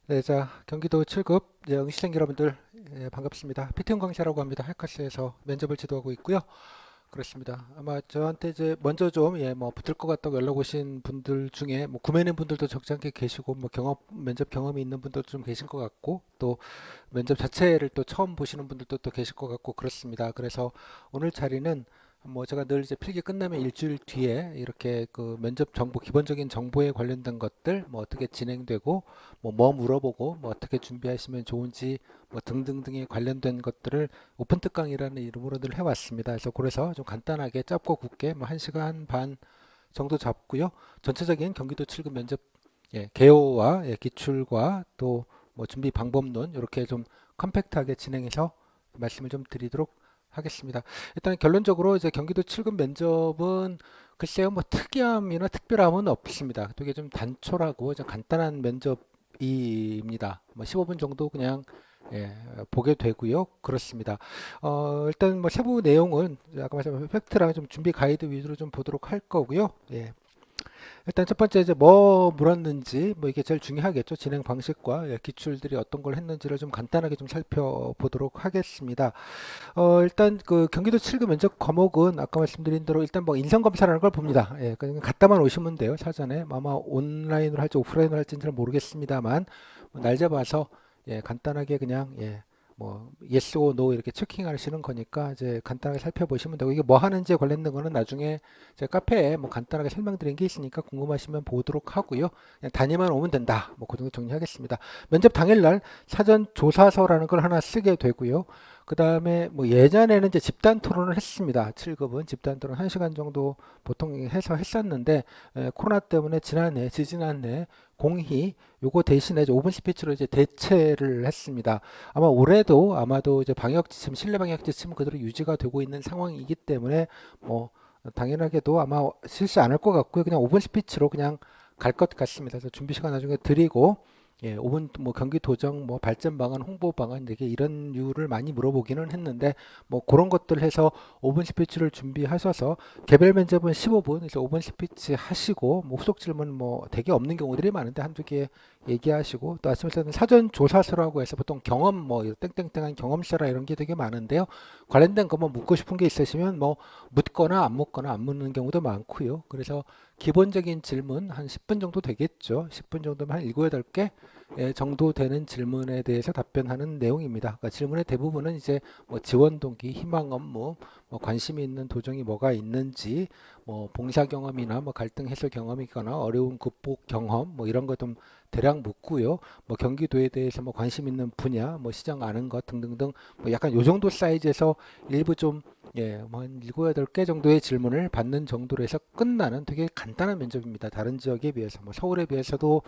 네, 자, 경기도 7급 응시생 여러분들, 예, 반갑습니다. 피티용 강사라고 합니다. 하이카스에서 면접을 지도하고 있고요. 그렇습니다. 아마 저한테 이제 먼저 좀, 뭐 붙을 것 같다고 연락 오신 분들 중에 뭐 구매는 분들도 적지 않게 계시고, 뭐 면접 경험이 있는 분들도 좀 계신 것 같고, 또 면접 자체를 또 처음 보시는 분들도 또 계실 것 같고 그렇습니다. 그래서 오늘 자리는 뭐 제가 늘 이제 필기 끝나면 일주일 뒤에 이렇게 그 면접 정보, 기본적인 정보에 관련된 것들, 뭐 어떻게 진행되고, 뭐 물어보고, 뭐 어떻게 준비하시면 좋은지, 뭐 등등등에 관련된 것들을 오픈 특강이라는 이름으로 늘 해왔습니다. 그래서 좀 간단하게 짧고 굵게 뭐 1시간 반 정도 잡고요. 전체적인 경기도 7급 면접, 개요와, 기출과 또 뭐 준비 방법론 이렇게 좀 컴팩트하게 진행해서 말씀을 좀 드리도록 하겠습니다. 일단 결론적으로 이제 경기도 7급 면접은 글쎄요 뭐 특이함이나 특별함은 없습니다. 되게 좀 단촐하고 좀 간단한 면접입니다. 뭐 15분 정도 그냥 예, 보게 되고요. 그렇습니다. 일단 뭐 세부 내용은 아까 말씀하신 팩트랑 좀 준비 가이드 위주로 좀 보도록 할 거고요. 예. 일단 첫 번째 이제 뭐 물었는지 뭐 이게 제일 중요하겠죠. 진행 방식과 기출들이 어떤 걸 했는지를 좀 간단하게 좀 살펴보도록 하겠습니다. 일단 그 경기도 7급 면접 과목은 아까 말씀드린 대로 일단 뭐 인성 검사라는 걸 봅니다. 예, 그냥 갔다만 오시면 돼요. 사전에 아마 온라인으로 할지 오프라인으로 할지는 잘 모르겠습니다만 뭐날 잡아서 간단하게 그냥 뭐 yes or no 이렇게 체킹하시는 거니까 이제 간단하게 살펴보시면 되고 이게 뭐 하는지에 관련된 거는 나중에 제 카페에 뭐 간단하게 설명드린 게 있으니까 궁금하시면 보도록 하고요. 그냥 다니만 오면 된다. 뭐 그 정도 정리하겠습니다. 면접 당일날 사전 조사서라는 걸 하나 쓰게 되고요. 그 다음에 뭐 예전에는 이제 집단 토론을 했습니다. 7급은 집단 토론 1시간 정도 보통 해서 했었는데 코로나 때문에 지지난해 공히 요거 대신에 이제 5분 스피치로 이제 대체를 했습니다. 아마 올해도 아마도 이제 방역 지침, 실내 방역 지침 그대로 유지가 되고 있는 상황이기 때문에 뭐 당연하게도 아마 실시 안 할 것 같고요. 그냥 5분 스피치로 그냥 갈 것 같습니다. 그래서 준비 시간 나중에 드리고 5분 뭐 경기 도정 뭐 발전 방안, 홍보 방안 되게 이런 류를 많이 물어보기는 했는데 뭐 그런 것들 해서 5분 스피치를 준비하셔서 개별 면접은 15분, 그래서 5분 스피치 하시고 뭐 후속 질문 뭐 되게 없는 경우들이 많은데 한두 개 얘기하시고 또 아침에서는 사전 조사서라고 해서 보통 경험 뭐 땡땡땡한 경험서라 이런 게 되게 많은데요. 관련된 거 뭐 묻고 싶은 게 있으시면 뭐 묻거나 안 묻거나 안 묻는 경우도 많고요. 그래서 기본적인 질문 한 10분 정도 되겠죠. 10분 정도면 한 7, 8개 정도 되는 질문에 대해서 답변하는 내용입니다. 그러니까 질문의 대부분은 이제 뭐 지원 동기, 희망 업무, 뭐 관심이 있는 도정이 뭐가 있는지, 뭐 봉사 경험이나 뭐 갈등 해소 경험이거나 어려운 극복 경험, 뭐 이런 거 좀 대략 묻고요. 뭐 경기도에 대해서 뭐 관심 있는 분야, 뭐 시장 아는 것 등등등, 뭐 약간 요 정도 사이즈에서 일부 좀 뭐한 7, 8개 정도의 질문을 받는 정도로 해서 끝나는 되게 간단한 면접입니다. 다른 지역에 비해서, 뭐 서울에 비해서도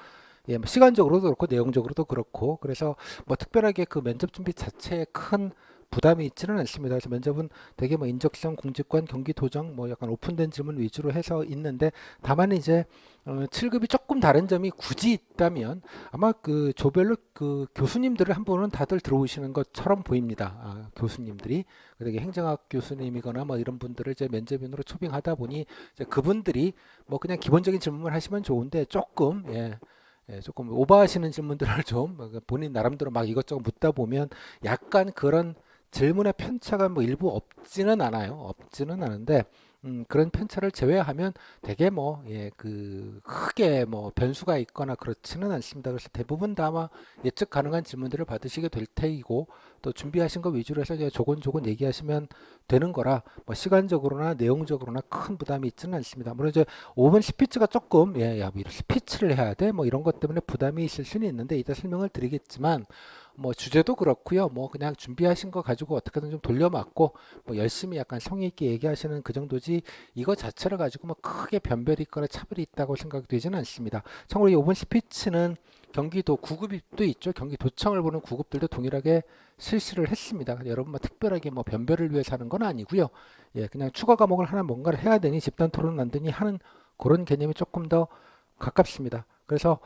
뭐 시간적으로도 그렇고 내용적으로도 그렇고 그래서 뭐 특별하게 그 면접 준비 자체에 큰 부담이 있지는 않습니다. 그래서 면접은 되게 뭐 인적성, 공직관, 경기도정 뭐 약간 오픈된 질문 위주로 해서 있는데 다만 이제 7급이 조금 다른 점이 굳이 있다면 아마 그 조별로 그 교수님들을 한 분은 다들 들어오시는 것처럼 보입니다. 교수님들이 되게 행정학 교수님이거나 뭐 이런 분들을 이제 면접인으로 초빙하다 보니 이제 그분들이 뭐 그냥 기본적인 질문을 하시면 좋은데 조금 조금 오버하시는 질문들을 좀 본인 나름대로 막 이것저것 묻다 보면 약간 그런 질문의 편차가 뭐 일부 없지는 않아요. 없지는 않은데 그런 편차를 제외하면 되게 그 크게 뭐 변수가 있거나 그렇지는 않습니다. 그래서 대부분 다 아마 예측 가능한 질문들을 받으시게 될 테이고 또 준비하신 거 위주로 해서 이제 조곤조곤 얘기하시면 되는 거라 뭐 시간적으로나 내용적으로나 큰 부담이 있지는 않습니다. 물론 이제 5분 스피치가 조금 야, 뭐 이런 스피치를 해야 돼? 뭐 이런 것 때문에 부담이 있을 수는 있는데 이따 설명을 드리겠지만 뭐 주제도 그렇고요. 뭐 그냥 준비하신 거 가지고 어떻게든 좀 돌려막고 뭐 열심히 약간 성의 있게 얘기하시는 그 정도지 이거 자체를 가지고 뭐 크게 변별이 있거나 차별이 있다고 생각되지는 않습니다. 참고로 이 5분 스피치는 경기도 9급도 있죠. 경기도청을 보는 9급들도 동일하게 실시를 했습니다. 여러분 뭐 특별하게 뭐 변별을 위해서 하는 건 아니고요. 그냥 추가 과목을 하나 뭔가를 해야 되니 집단 토론을 안 되니 하는 그런 개념이 조금 더 가깝습니다. 그래서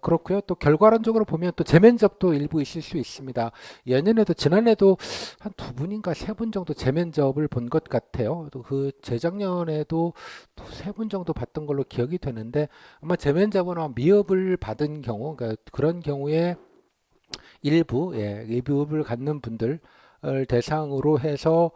그렇고요. 또 결과론적으로 보면 또 재면접도 일부 있을 수 있습니다. 예년에도 지난해도 한 두 분인가 세 분 정도 재면접을 본 것 같아요. 또 그 재작년에도 세 분 정도 봤던 걸로 기억이 되는데 아마 재면접은 아마 미흡을 받은 경우, 그러니까 그런 경우에 일부 리뷰를 갖는 분들 을 대상으로 해서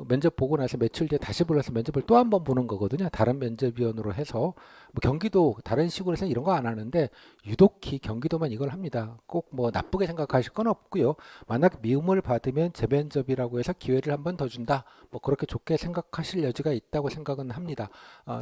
면접 보고 나서 며칠 뒤에 다시 불러서 면접을 또 한 번 보는 거거든요. 다른 면접위원으로 해서 뭐 경기도 다른 시골에서는 이런 거 안 하는데 유독히 경기도만 이걸 합니다. 꼭 뭐 나쁘게 생각하실 건 없고요. 만약 미움을 받으면 재면접이라고 해서 기회를 한 번 더 준다. 뭐 그렇게 좋게 생각하실 여지가 있다고 생각은 합니다.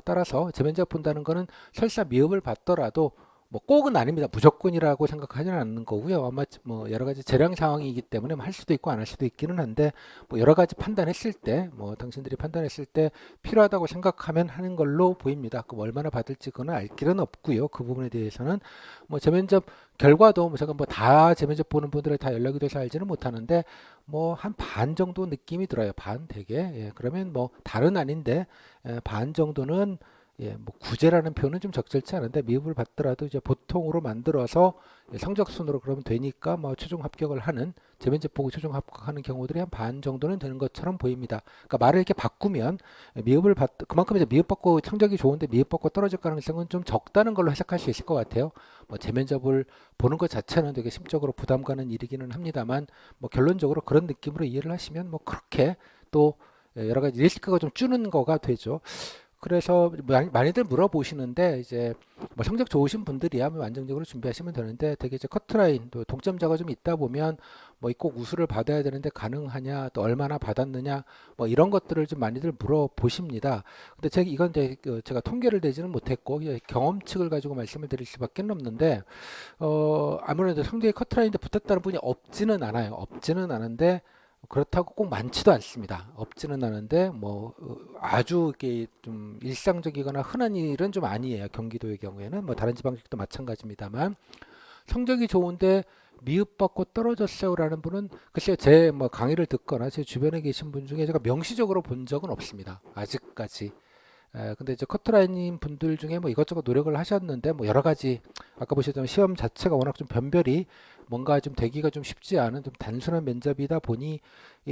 따라서 재면접 본다는 거는 설사 미움을 받더라도 뭐 꼭은 아닙니다. 무조건이라고 생각하지는 않는 거고요. 아마 뭐 여러 가지 재량 상황이기 때문에 할 수도 있고 안 할 수도 있기는 한데 뭐 여러 가지 판단했을 때 뭐 당신들이 판단했을 때 필요하다고 생각하면 하는 걸로 보입니다. 그 얼마나 받을지 그건 알 길은 없고요. 그 부분에 대해서는 뭐 재면접 결과도 뭐 제가 뭐 다 재면접 보는 분들에 다 연락이 돼서 알지는 못하는데 뭐 한 반 정도 느낌이 들어요. 반 되게. 예, 그러면 뭐 다른 아닌데 반 정도는 뭐 구제라는 표현은 좀 적절치 않은데 미흡을 받더라도 이제 보통으로 만들어서 성적 순으로 그러면 되니까 뭐 최종 합격을 하는 재면접 보고 최종 합격하는 경우들이 한 반 정도는 되는 것처럼 보입니다. 그러니까 말을 이렇게 바꾸면 미흡을 받 그만큼 이제 미흡 받고 성적이 좋은데 미흡 받고 떨어질 가능성은 좀 적다는 걸로 해석할 수 있을 것 같아요. 뭐 재면접을 보는 것 자체는 되게 심적으로 부담 가는 일이기는 합니다만 뭐 결론적으로 그런 느낌으로 이해를 하시면 뭐 그렇게 또 여러 가지 리스크가 좀 주는 거가 되죠. 그래서 많이들 물어보시는데 이제 뭐 성적 좋으신 분들이야 뭐 안정적으로 준비하시면 되는데 되게 이제 커트라인 또 동점자가 좀 있다 보면 뭐 꼭 우수를 받아야 되는데 가능하냐 또 얼마나 받았느냐 뭐 이런 것들을 좀 많이들 물어보십니다. 근데 제가 이건 이제 제가 통계를 내지는 못했고 경험칙을 가지고 말씀을 드릴 수밖에 없는데 아무래도 성적이 커트라인인데 붙었다는 분이 없지는 않아요. 없지는 않은데 그렇다고 꼭 많지도 않습니다. 없지는 않은데 뭐 아주 이렇게 좀 일상적이거나 흔한 일은 좀 아니에요. 경기도의 경우에는 뭐 다른 지방직도 마찬가지입니다만 성적이 좋은데 미흡받고 떨어졌어요라는 분은 글쎄요 제 뭐 강의를 듣거나 제 주변에 계신 분 중에 제가 명시적으로 본 적은 없습니다. 아직까지. 근데 이제 커트라인님 분들 중에 뭐 이것저것 노력을 하셨는데 뭐 여러 가지 아까 보셨던 시험 자체가 워낙 좀 변별이 뭔가 좀 되기가 좀 쉽지 않은 좀 단순한 면접이다 보니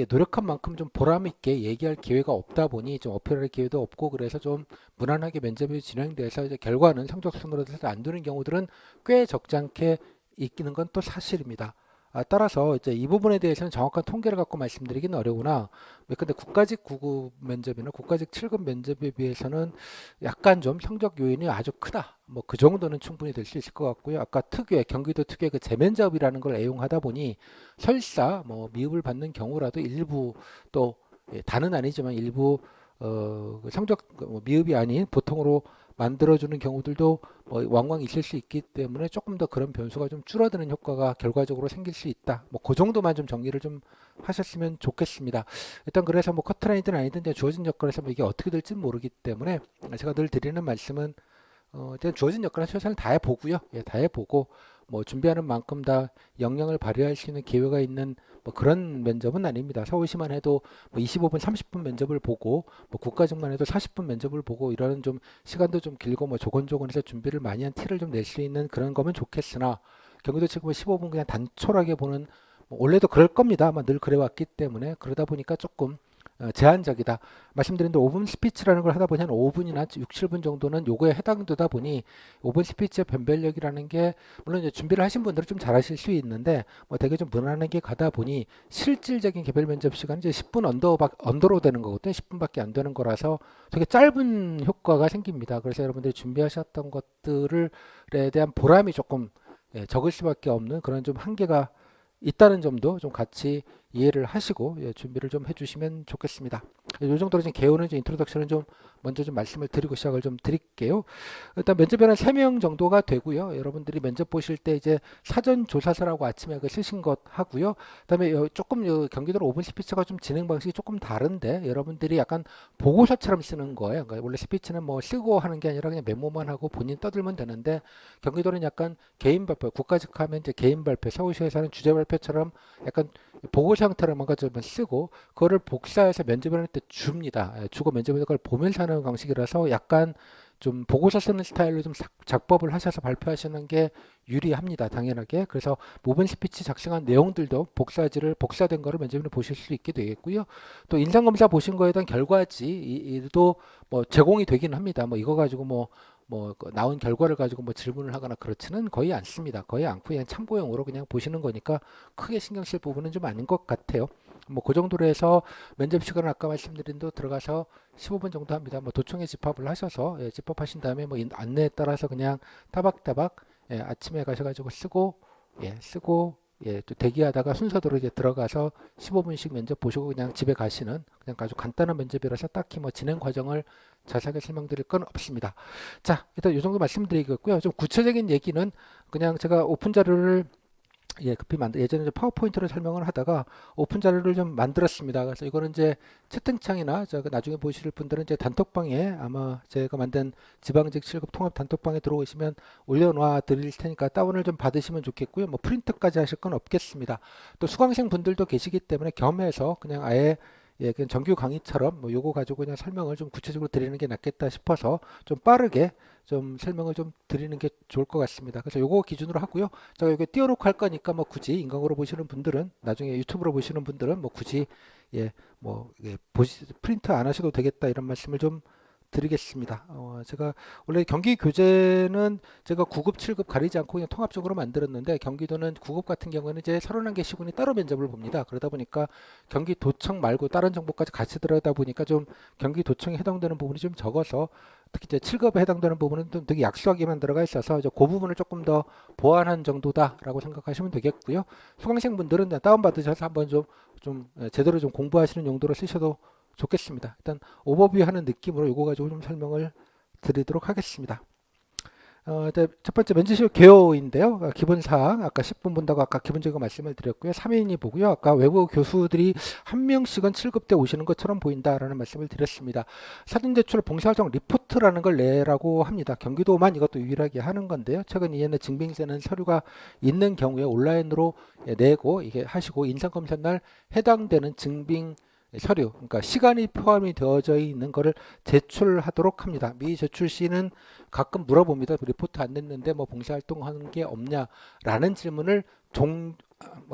노력한 만큼 좀 보람 있게 얘기할 기회가 없다 보니 좀 어필할 기회도 없고 그래서 좀 무난하게 면접이 진행돼서 이제 결과는 성적 순으로 해서 안 되는 경우들은 꽤 적지 않게 있기는 건 또 사실입니다. 따라서 이제 이 부분에 대해서는 정확한 통계를 갖고 말씀드리기는 어려우나 근데 국가직 9급 면접이나 국가직 7급 면접에 비해서는 약간 좀 성적 요인이 아주 크다. 뭐 그 정도는 충분히 될 수 있을 것 같고요. 아까 특유의 경기도 특유의 그 재면접이라는 걸 애용하다 보니 설사 뭐 미흡을 받는 경우라도 일부 또 다는 아니지만 일부 그 성적 뭐 미흡이 아닌 보통으로 만들어주는 경우들도 왕왕 있을 수 있기 때문에 조금 더 그런 변수가 좀 줄어드는 효과가 결과적으로 생길 수 있다. 뭐 그 정도만 좀 정리를 좀 하셨으면 좋겠습니다. 일단 그래서 뭐 커트라인이든 아니든 이제 주어진 여건에서 뭐 이게 어떻게 될지 모르기 때문에 제가 늘 드리는 말씀은 일단 주어진 여건에 최선을 다해 보고요. 예, 다해 보고 뭐 준비하는 만큼 다 역량을 발휘할 수 있는 기회가 있는 뭐 그런 면접은 아닙니다. 서울시만 해도 뭐 25분, 30분 면접을 보고 뭐 국가직만 해도 40분 면접을 보고 이런 좀 시간도 좀 길고 뭐 조곤조곤해서 준비를 많이 한 티를 좀 낼 수 있는 그런 거면 좋겠으나 경기도 지금 15분 그냥 단촐하게 보는 뭐 원래도 그럴 겁니다. 아마 늘 그래왔기 때문에 그러다 보니까 조금 제한적이다. 말씀드린 대로 5분 스피치라는 걸 하다 보니 한 5분이나 6, 7분 정도는 요거에 해당되다 보니 5분 스피치의 변별력이라는 게 물론 이제 준비를 하신 분들은 좀 잘하실 수 있는데 뭐 되게 좀 무난하게 가다 보니 실질적인 개별 면접 시간은 이제 10분 언더로 되는 거거든요. 10분밖에 안 되는 거라서 되게 짧은 효과가 생깁니다. 그래서 여러분들이 준비하셨던 것들에 대한 보람이 조금 적을 수밖에 없는 그런 좀 한계가 있다는 점도 좀 같이 이해를 하시고 준비를 좀 해주시면 좋겠습니다. 이 정도로 지금 개요는 인트로덕션은 좀 먼저 좀 말씀을 드리고 시작을 좀 드릴게요. 일단 면접에는 3명 정도가 되고요. 여러분들이 면접 보실 때 이제 사전 조사서라고 아침에 그 쓰신 것 하고요. 그다음에 조금 경기도로 오픈 스피치가 좀 진행 방식이 조금 다른데 여러분들이 약간 보고서처럼 쓰는 거예요. 그러니까 원래 스피치는 뭐 쓰고 하는 게 아니라 그냥 메모만 하고 본인 떠들면 되는데 경기도는 약간 개인 발표, 국가직 하면 이제 개인 발표, 서울시에서 하는 주제 발표처럼 약간 보고서 형태로 뭔가 좀 쓰고 그거를 복사해서 면접을 할 때 줍니다. 주고 면접을 그걸 보면서 하는 방식이라서 약간 좀 보고서 쓰는 스타일로 좀 작법을 하셔서 발표하시는 게 유리합니다. 당연하게. 그래서 모든 스피치 작성한 내용들도 복사된 거를 면접인을 보실 수 있게 되겠고요. 또 인상검사 보신 거에 대한 결과지도 뭐 제공이 되긴 합니다. 뭐 이거 가지고 나온 결과를 가지고 뭐 질문을 하거나 그렇지는 거의 않습니다. 거의 않고 그냥 참고용으로 그냥 보시는 거니까 크게 신경 쓸 부분은 좀 아닌 것 같아요. 뭐 그 정도로 해서 면접 시간은 아까 말씀드린 대로 들어가서 15분 정도 합니다. 뭐 도청에 집합을 하셔서 집합하신 다음에 뭐 안내에 따라서 그냥 따박따박 아침에 가셔가지고 쓰고 또 대기하다가 순서대로 이제 들어가서 15분씩 면접 보시고 그냥 집에 가시는 그냥 아주 간단한 면접이라서 딱히 뭐 진행 과정을 자세하게 설명드릴 건 없습니다. 자, 일단 이 정도 말씀드리겠고요. 좀 구체적인 얘기는 그냥 제가 오픈 자료를 급히 예전에 이제 파워포인트로 설명을 하다가 오픈 자료를 좀 만들었습니다. 그래서 이거는 이제 채팅창이나 나중에 보실 분들은 이제 단톡방에 아마 제가 만든 지방직 7급 통합 단톡방에 들어오시면 올려놔 드릴 테니까 다운을 좀 받으시면 좋겠고요. 뭐 프린트까지 하실 건 없겠습니다. 또 수강생 분들도 계시기 때문에 겸해서 그냥 아예 그냥 정규 강의처럼 뭐 요거 가지고 그냥 설명을 좀 구체적으로 드리는 게 낫겠다 싶어서 좀 빠르게 좀 설명을 좀 드리는 게 좋을 것 같습니다. 그래서 요거 기준으로 하고요. 제가 이거 띄워놓고 할 거니까 뭐 굳이 인강으로 보시는 분들은 나중에 유튜브로 보시는 분들은 뭐 굳이 프린트 안 하셔도 되겠다 이런 말씀을 좀 드리겠습니다. 제가 원래 경기 교재는 제가 9급, 7급 가리지 않고 그냥 통합적으로 만들었는데 경기도는 9급 같은 경우는 이제 31개 시군이 따로 면접을 봅니다. 그러다 보니까 경기도청 말고 다른 정보까지 같이 들어다 보니까 좀 경기도청에 해당되는 부분이 좀 적어서 특히 이제 7급에 해당되는 부분은 좀 되게 약소하게만 들어가 있어서 이제 그 부분을 조금 더 보완한 정도다라고 생각하시면 되겠고요. 수강생분들은 다운받으셔서 한번 좀 제대로 좀 공부하시는 용도로 쓰셔도 좋겠습니다. 일단 오버뷰 하는 느낌으로 이거 가지고 좀 설명을 드리도록 하겠습니다. 첫 번째 면접실 개요인데요. 기본사항 아까 10분 본다고 아까 기본적인 말씀을 드렸고요. 3인이 보고요. 아까 외부 교수들이 한 명씩은 7급 때 오시는 것처럼 보인다라는 말씀을 드렸습니다. 사진 제출 봉사활동 리포트라는 걸 내라고 합니다. 경기도만 이것도 유일하게 하는 건데요. 최근 이에는 증빙되는 서류가 있는 경우에 온라인으로 내고 이게 하시고 인사검사 날 해당되는 증빙 서류, 그러니까 시간이 포함이 되어져 있는 것을 제출하도록 합니다. 미제출 시는 가끔 물어봅니다. 리포트 안 냈는데 뭐 봉사활동 하는 게 없냐라는 질문을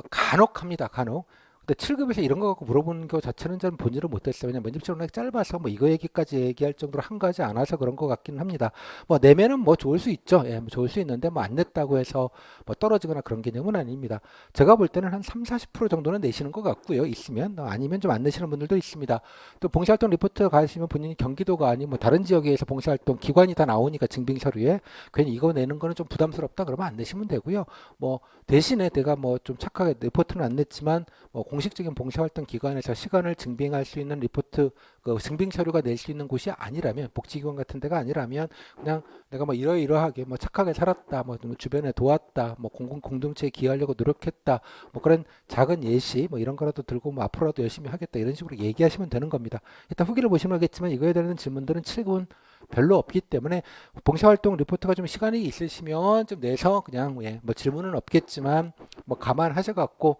간혹 합니다. 간혹. 근데 7급에서 이런 거 갖고 물어보는 거 자체는 저는 본의를 못했어요. 왜냐면 면접처럼 짧아서 뭐 이거 얘기까지 얘기할 정도로 한가하지 않아서 그런 것 같기는 합니다. 뭐 내면은 뭐 좋을 수 있죠. 뭐 좋을 수 있는데 뭐 안 냈다고 해서 뭐 떨어지거나 그런 개념은 아닙니다. 제가 볼 때는 한 3, 40% 정도는 내시는 것 같고요. 있으면 아니면 좀 안 내시는 분들도 있습니다. 또 봉사활동 리포트 가시면 본인이 경기도가 아니면 뭐 다른 지역에서 봉사활동 기관이 다 나오니까 증빙 서류에 괜히 이거 내는 거는 좀 부담스럽다 그러면 안 내시면 되고요. 뭐 대신에 내가 뭐 좀 착하게 리포트는 안 냈지만 뭐 공식적인 봉사활동 기관에서 시간을 증빙할 수 있는 리포트 그 증빙 서류가 낼 수 있는 곳이 아니라면 복지기관 같은 데가 아니라면 그냥 내가 뭐 이러이러하게 뭐 착하게 살았다 뭐 주변에 도왔다 뭐 공동체에 기여하려고 노력했다 뭐 그런 작은 예시 뭐 이런 거라도 들고 뭐 앞으로라도 열심히 하겠다 이런 식으로 얘기하시면 되는 겁니다. 일단 후기를 보시면 알겠지만 이거에 대한 질문들은 7군 별로 없기 때문에 봉사활동 리포트가 좀 시간이 있으시면 좀 내서 그냥 뭐 질문은 없겠지만 뭐 감안하셔갖고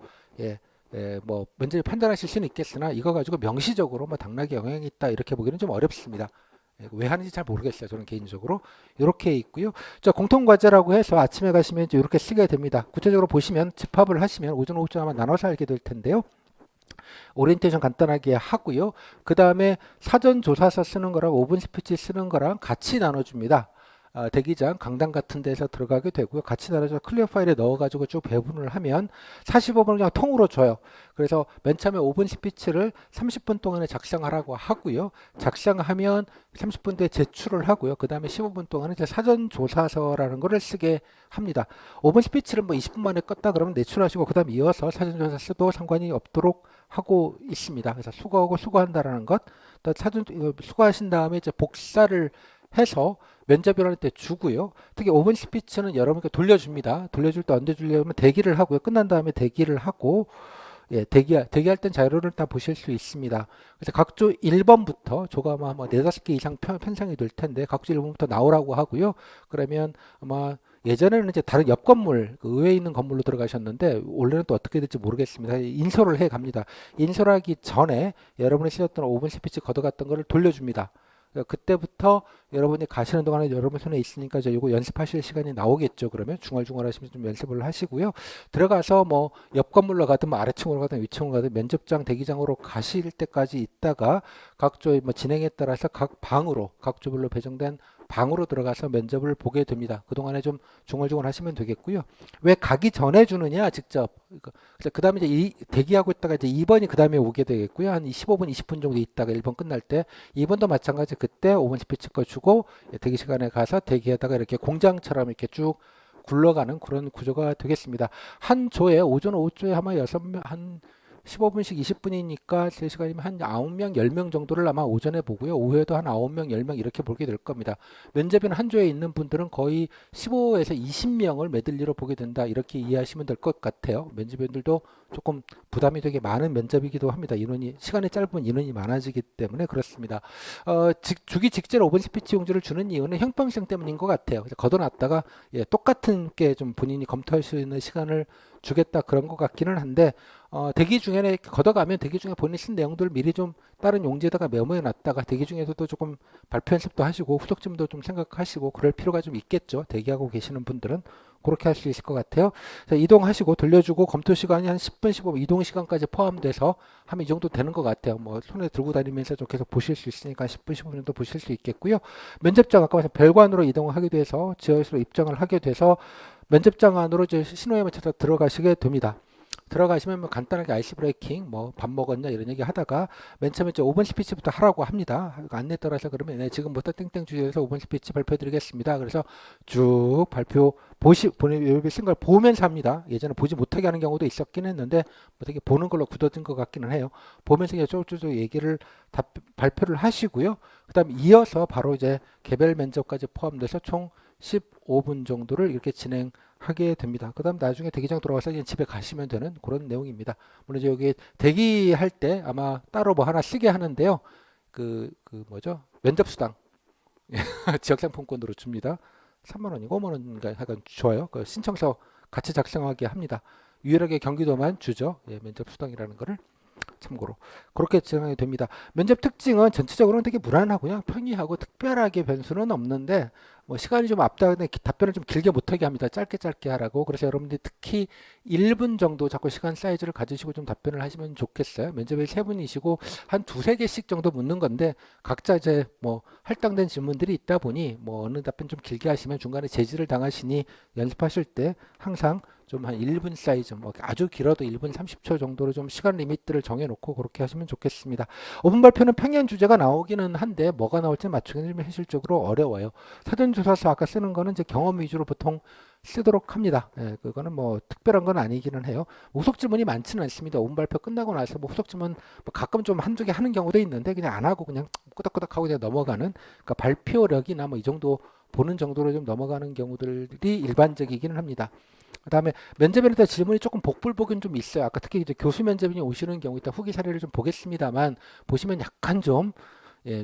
뭐 면접을 판단하실 수는 있겠으나 이거 가지고 명시적으로 뭐 당락에 영향이 있다 이렇게 보기는 좀 어렵습니다. 왜 하는지 잘 모르겠어요. 저는 개인적으로 이렇게 있고요. 자, 공통과제라고 해서 아침에 가시면 이렇게 쓰게 됩니다. 구체적으로 보시면 집합을 하시면 오전 오후쯤 아마 나눠서 알게 될 텐데요. 오리엔테이션 간단하게 하고요. 그 다음에 사전조사서 쓰는 거랑 오픈 스피치 쓰는 거랑 같이 나눠줍니다. 대기장, 강당 같은 데서 들어가게 되고요. 같이 나눠서 클리어 파일에 넣어가지고 쭉 배분을 하면 45분을 그냥 통으로 줘요. 그래서 맨 처음에 5분 스피치를 30분 동안에 작성하라고 하고요. 작성하면 30분 뒤에 제출을 하고요. 그 다음에 15분 동안은 이제 사전조사서라는 거를 쓰게 합니다. 5분 스피치를 뭐 20분 만에 껐다 그러면 내출하시고 그 다음 이어서 사전조사 써도 상관이 없도록 하고 있습니다. 그래서 수고하고 수고한다라는 것, 또 수고하신 다음에 이제 복사를 해서 면접이라는 때 주고요. 특히 5분 스피치는 여러분께 돌려줍니다. 돌려줄 때 언제 주려면 대기를 하고요. 끝난 다음에 대기를 하고 대기할 땐 자료를 다 보실 수 있습니다. 그래서 각조 1번부터 조가 아마 4-5개 이상 편성이 될 텐데 각조 1번부터 나오라고 하고요. 그러면 아마 예전에는 이제 다른 옆 건물, 그 의회에 있는 건물로 들어가셨는데 원래는 또 어떻게 될지 모르겠습니다. 인솔을 해 갑니다. 인솔하기 전에 여러분이 쓰셨던 5분 스피치 걷어갔던 거를 돌려줍니다. 그때부터 여러분이 가시는 동안에 여러분 손에 있으니까 이제 요거 연습하실 시간이 나오겠죠. 그러면 중얼중얼 하시면 좀 연습을 하시고요. 들어가서 뭐 옆 건물로 가든 뭐 아래층으로 가든 위층으로 가든 면접장 대기장으로 가실 때까지 있다가 각조의 뭐 진행에 따라서 각 방으로 각조별로 배정된 방으로 들어가서 면접을 보게 됩니다. 그동안에 좀 중얼중얼 하시면 되겠고요. 왜 가기 전에 주느냐 직접. 그 다음에 이제 대기하고 있다가 이제 2번이 그 다음에 오게 되겠고요. 한 15분, 20분 정도 있다가 1번 끝날 때 2번도 마찬가지 그때 5분 스피치 거 주고 대기 시간에 가서 대기하다가 이렇게 공장처럼 이렇게 쭉 굴러가는 그런 구조가 되겠습니다. 한 조에 오전 오후조에 아마 6명 한 15분씩 20분이니까 3시간이면 한 9명, 10명 정도를 아마 오전에 보고요. 오후에도 한 9명, 10명 이렇게 보게 될 겁니다. 면접은 한 조에 있는 분들은 거의 15에서 20명을 메들리로 보게 된다. 이렇게 이해하시면 될 것 같아요. 면접위원들도 조금 부담이 되게 많은 면접이기도 합니다. 인원이 시간이 짧으면 인원이 많아지기 때문에 그렇습니다. 주기 직전 5분 스피치 용지를 주는 이유는 형평성 때문인 것 같아요. 그래서 걷어놨다가 똑같은 게 좀 본인이 검토할 수 있는 시간을 주겠다 그런 것 같기는 한데 대기 중에 걷어가면 대기 중에 본인이 쓴 내용들을 미리 좀 다른 용지에다가 메모해 놨다가 대기 중에서도 조금 발표 연습도 하시고 후속점도 좀 생각하시고 그럴 필요가 좀 있겠죠. 대기하고 계시는 분들은 그렇게 할 수 있을 것 같아요. 자, 이동하시고 돌려주고 검토 시간이 한 10분, 15분 이동 시간까지 포함돼서 하면 이 정도 되는 것 같아요. 뭐 손에 들고 다니면서 좀 계속 보실 수 있으니까 10분, 15분 정도 보실 수 있겠고요. 면접장 아까 말씀 별관으로 이동을 하게 돼서 지하실로 입장을 하게 돼서 면접장 안으로 이제 신호에 맞춰서 들어가시게 됩니다. 들어가시면 뭐 간단하게 아이스 브레이킹 뭐 밥 먹었냐 이런 얘기 하다가 맨 처음에 이제 5분 스피치부터 하라고 합니다. 안내 따라서 그러면 네, 지금부터 땡땡 주제에서 5분 스피치 발표 드리겠습니다. 그래서 쭉 발표 쓴 걸 보면서 합니다. 예전에 보지 못하게 하는 경우도 있었긴 했는데 뭐 되게 보는 걸로 굳어진 것 같기는 해요. 보면서 쪼쪼쪼 얘기를 발표를 하시고요. 그다음 이어서 바로 이제 개별 면접까지 포함돼서 총 15분 정도를 이렇게 진행하게 됩니다. 그 다음 나중에 대기장 돌아와서 이제 집에 가시면 되는 그런 내용입니다. 물론 이제 여기 대기할 때 아마 따로 뭐 하나 쓰게 하는데요. 그 뭐죠? 면접수당. 지역상품권으로 줍니다. 3만 원이고 5만 원인가 약간 줘요. 그 신청서 같이 작성하게 합니다. 유일하게 경기도만 주죠. 면접수당이라는 거를. 참고로 그렇게 진행이 됩니다. 면접 특징은 전체적으로는 되게 무난하고요. 평이하고 특별하게 변수는 없는데 뭐 시간이 좀 앞다는데 답변을 좀 길게 못하게 합니다. 짧게 짧게 하라고. 그래서 여러분들이 특히 1분 정도 자꾸 시간 사이즈를 가지시고 좀 답변을 하시면 좋겠어요. 면접에 3분이시고 한 두세 개씩 정도 묻는 건데 각자 이제 뭐 할당된 질문들이 있다 보니 뭐 어느 답변 좀 길게 하시면 중간에 제지를 당하시니 연습하실 때 항상 좀 한 1분 사이즈, 뭐 아주 길어도 1분 30초 정도로 좀 시간 리미트를 정해놓고 그렇게 하시면 좋겠습니다. 5분 발표는 평행 주제가 나오기는 한데 뭐가 나올지 맞추기는 현실적으로 어려워요. 사전조사서 아까 쓰는 거는 이제 경험 위주로 보통 쓰도록 합니다. 그거는 뭐 특별한 건 아니기는 해요. 후속 질문이 많지는 않습니다. 5분 발표 끝나고 나서 뭐 후속 질문 뭐 가끔 좀 한두 개 하는 경우도 있는데 그냥 안 하고 그냥 꾸덕꾸덕하고 그냥 넘어가는 그러니까 발표력이나 뭐 이 정도 보는 정도로 좀 넘어가는 경우들이 일반적이기는 합니다. 그다음에 면접에는 질문이 조금 복불복은 좀 있어요. 아까 특히 이제 교수 면접인이 오시는 경우 있다 후기 사례를 좀 보겠습니다만 보시면 약간 좀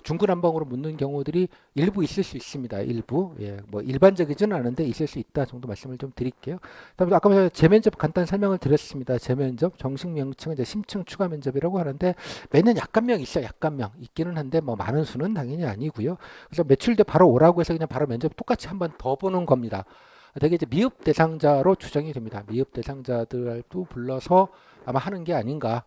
중구난방으로 묻는 경우들이 일부 있을 수 있습니다. 일부 뭐 일반적이지는 않은데 있을 수 있다 정도 말씀을 좀 드릴게요. 그다음에 아까 재면접 간단 설명을 드렸습니다. 재면접 정식 명칭은 이제 심층 추가 면접이라고 하는데 매년 약간명 있어요. 약간명 있기는 한데 뭐 많은 수는 당연히 아니고요. 그래서 매출돼 바로 오라고 해서 그냥 바로 면접 똑같이 한번 더 보는 겁니다. 되게 이제 미흡 대상자로 추정이 됩니다. 미흡 대상자들도 불러서 아마 하는 게 아닌가.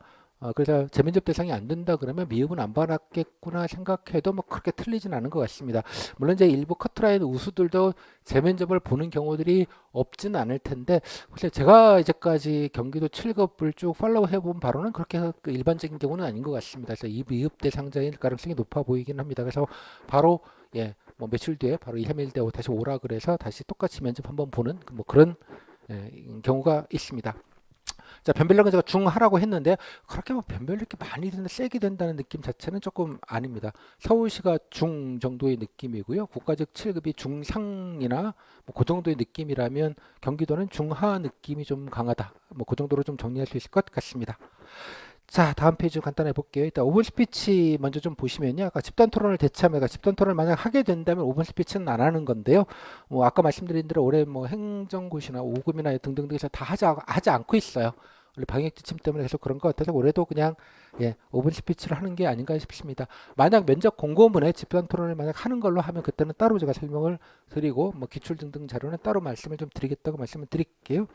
그래서 재면접 대상이 안 된다 그러면 미흡은 안 받았겠구나 생각해도 뭐 그렇게 틀리진 않은 것 같습니다. 물론 이제 일부 커트라인 우수들도 재면접을 보는 경우들이 없지는 않을 텐데 사실 제가 이제까지 경기도 7급을 쭉 팔로우 해본 바로는 그렇게 일반적인 경우는 아닌 것 같습니다. 그래서 이 미흡 대상자일 가능성이 높아 보이긴 합니다. 그래서 바로 뭐 며칠 뒤에 바로 2, 3일 뒤에 다시 오라 그래서 다시 똑같이 면접 한번 보는 뭐 그런 경우가 있습니다. 자, 변별력은 제가 중하라고 했는데 그렇게 뭐 변별력이 많이 된다, 세게 된다는 느낌 자체는 조금 아닙니다. 서울시가 중 정도의 느낌이고요. 국가적 7급이 중상이나 뭐 그 정도의 느낌이라면 경기도는 중하 느낌이 좀 강하다. 뭐 그 정도로 좀 정리할 수 있을 것 같습니다. 자, 다음 페이지 간단히 볼게요. 일단 5분 스피치 먼저 좀 보시면요. 아까 집단 토론을 대참해가 집단 토론을 만약 하게 된다면 5분 스피치는 안 하는 건데요. 뭐 아까 말씀드린 대로 올해 뭐 행정고시나 5급이나 등등등에서 다 하지 않고 있어요. 원래 방역 지침 때문에 계속 그런 것 같아서 올해도 그냥 오픈 스피치를 하는 게 아닌가 싶습니다. 만약 면접 공고문에 집단 토론을 만약 하는 걸로 하면 그때는 따로 제가 설명을 드리고 뭐 기출 등등 자료는 따로 말씀을 좀 드리겠다고 말씀을 드릴게요.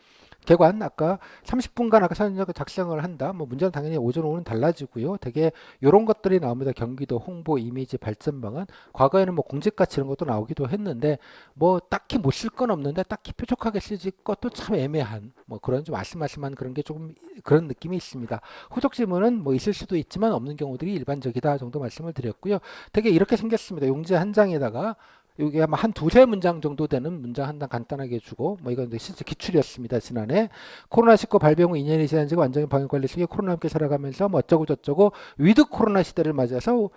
개관 아까 30분간 아까 사전적 작성을 한다. 뭐 문제는 당연히 오전 오후는 달라지고요. 되게 이런 것들이 나옵니다. 경기도 홍보 이미지 발전 방안. 과거에는 뭐 공직 가치 이런 것도 나오기도 했는데 뭐 딱히 못 쓸 건 없는데 딱히 뾰족하게 쓰지 것도 참 애매한 뭐 그런 좀 아슬아슬한 그런 게 조금 그런 느낌이 있습니다. 후속 질문은 뭐 있을 수도 있지만 없는 경우들이 일반적이다 정도 말씀을 드렸고요. 되게 이렇게 생겼습니다. 용지 한 장에다가 이게 아마 한 두세 문장 정도 되는 문장 한 장 간단하게 주고 뭐 이건 실제 기출이었습니다. 지난해 코로나19 발병 후 2년이 지난 지가 완전히 방역관리 속에 코로나와 함께 살아가면서 뭐 어쩌고 저쩌고 위드 코로나 시대를 맞아서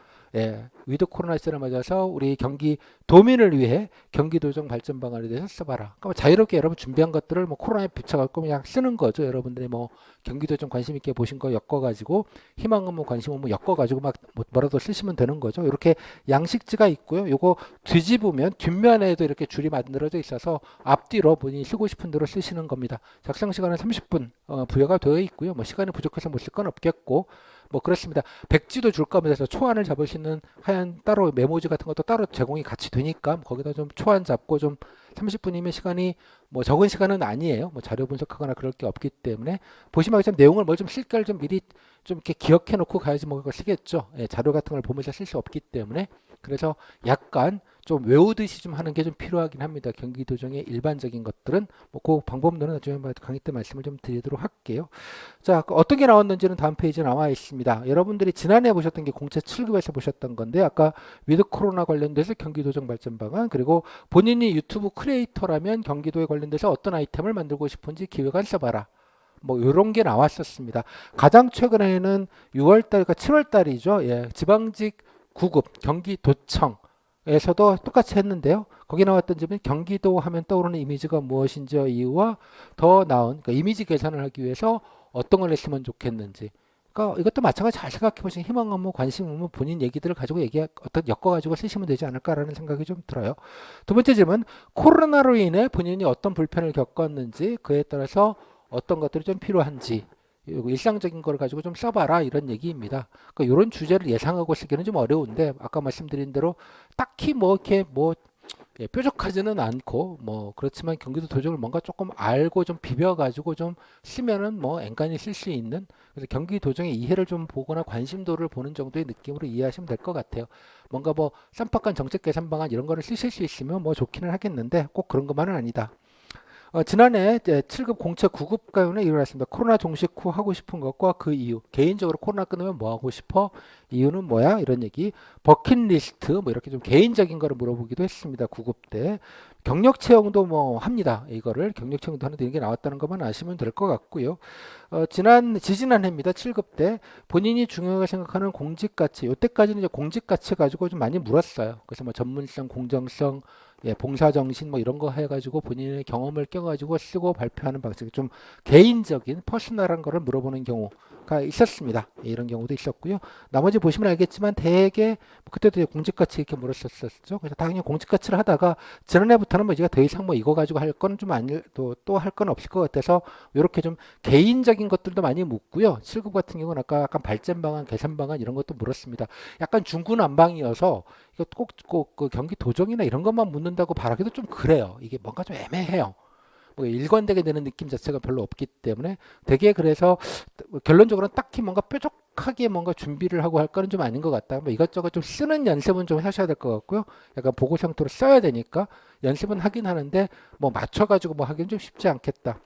위드 코로나 시대를 맞아서 우리 경기 도민을 위해 경기도정 발전 방안에 대해서 써봐라. 그러니까 자유롭게 여러분 준비한 것들을 뭐 코로나에 붙여갖고 그냥 쓰는 거죠. 여러분들이 뭐 경기도정 관심 있게 보신 거 엮어가지고 희망 업무 관심 업무 엮어가지고 막 뭐라도 쓰시면 되는 거죠. 이렇게 양식지가 있고요. 요거 뒤집으면 뒷면에도 이렇게 줄이 만들어져 있어서 앞뒤로 본인이 쓰고 싶은 대로 쓰시는 겁니다. 작성 시간은 30분 부여가 되어 있고요. 뭐 시간이 부족해서 못 쓸 건 없겠고 뭐 그렇습니다. 백지도 줄 겁니다. 그래서 초안을 잡을 수 있는 하얀 따로 메모지 같은 것도 따로 제공이 같이 되니까 거기다 좀 초안 잡고 좀 30분이면 시간이 뭐 적은 시간은 아니에요. 뭐 자료 분석하거나 그럴 게 없기 때문에 보시면 알겠지만 내용을 뭘 좀 쓸 걸 좀 미리 좀 이렇게 기억해 놓고 가야지 뭐 그걸 쓰겠죠. 자료 같은 걸 보면서 쓸 수 없기 때문에 그래서 약간 좀 외우듯이 좀 하는 게 좀 필요하긴 합니다. 경기도정의 일반적인 것들은 뭐 그 방법론은 나중에 강의 때 말씀을 좀 드리도록 할게요. 자, 어떤 게 나왔는지는 다음 페이지에 나와 있습니다. 여러분들이 지난해 보셨던 게 공채 7급에서 보셨던 건데 아까 위드 코로나 관련돼서 경기도정 발전 방안 그리고 본인이 유튜브 크리에이터라면 경기도에 관련돼서 어떤 아이템을 만들고 싶은지 기획안 써봐라. 뭐 이런 게 나왔었습니다. 가장 최근에는 6월 달, 그러니까 7월 달이죠. 지방직 9급 경기도청에서도 똑같이 했는데요. 거기 나왔던 점은 경기도 하면 떠오르는 이미지가 무엇인지와 이유와 더 나은 그러니까 이미지 개선을 하기 위해서 어떤 걸 했으면 좋겠는지. 그러니까 이것도 마찬가지 잘 생각해 보시면 희망 업무, 관심 업무, 본인 얘기들을 가지고 어떤 엮어가지고 쓰시면 되지 않을까라는 생각이 좀 들어요. 두 번째 질문, 코로나로 인해 본인이 어떤 불편을 겪었는지 그에 따라서 어떤 것들이 좀 필요한지 일상적인 걸 가지고 좀 써봐라 이런 얘기입니다. 그러니까 이런 주제를 예상하고 쓰기는 좀 어려운데 아까 말씀드린 대로 딱히 뭐 이렇게 뭐 뾰족하지는 않고 뭐 그렇지만 경기도 도정을 뭔가 조금 알고 좀 비벼가지고 좀 쓰면은 뭐 엔간히 쓸 수 있는 그래서 경기 도정의 이해를 좀 보거나 관심도를 보는 정도의 느낌으로 이해하시면 될 것 같아요. 뭔가 뭐 쌈박한 정책 개선 방안 이런 거를 쓰실 수 있으면 뭐 좋기는 하겠는데 꼭 그런 것만은 아니다. 지난해 7급 공채 9급 가운데 일어났습니다. 코로나 종식 후 하고 싶은 것과 그 이유. 개인적으로 코로나 끝나면 뭐 하고 싶어? 이유는 뭐야? 이런 얘기. 버킷리스트 뭐 이렇게 좀 개인적인 거를 물어보기도 했습니다. 9급 때. 경력 채용도 뭐 합니다. 이거를 경력 채용도 하는데 이게 나왔다는 것만 아시면 될 것 같고요. 지지난해입니다. 7급 때 본인이 중요하게 생각하는 공직 가치. 이때까지는 이제 공직 가치 가지고 좀 많이 물었어요. 그래서 뭐 전문성, 공정성, 봉사정신 뭐 이런 거 해가지고 본인의 경험을 껴가지고 쓰고 발표하는 방식 좀 개인적인 퍼스널한 거를 물어보는 경우가 있었습니다. 이런 경우도 있었고요. 나머지 보시면 알겠지만 대개 그때도 공직가치 이렇게 물었었죠. 그래서 당연히 공직가치를 하다가 지난해부터는 뭐 제가 더 이상 뭐 이거 가지고 할 건 좀 아닐 또 할 건 없을 것 같아서 이렇게 좀 개인적인 것들도 많이 묻고요. 7급 같은 경우는 아까 약간 발전 방안, 개선 방안 이런 것도 물었습니다. 약간 중구난방이어서 이거 꼭 그 경기 도정이나 이런 것만 묻는다고 바라기도 좀 그래요. 이게 뭔가 좀 애매해요. 뭐 일관되게 되는 느낌 자체가 별로 없기 때문에 되게 그래서 결론적으로는 딱히 뭔가 뾰족하게 뭔가 준비를 하고 할 거는 좀 아닌 것 같다. 뭐 이것저것 좀 쓰는 연습은 좀 하셔야 될 것 같고요. 약간 보고 형태로 써야 되니까 연습은 하긴 하는데 뭐 맞춰가지고 뭐 하기는 좀 쉽지 않겠다.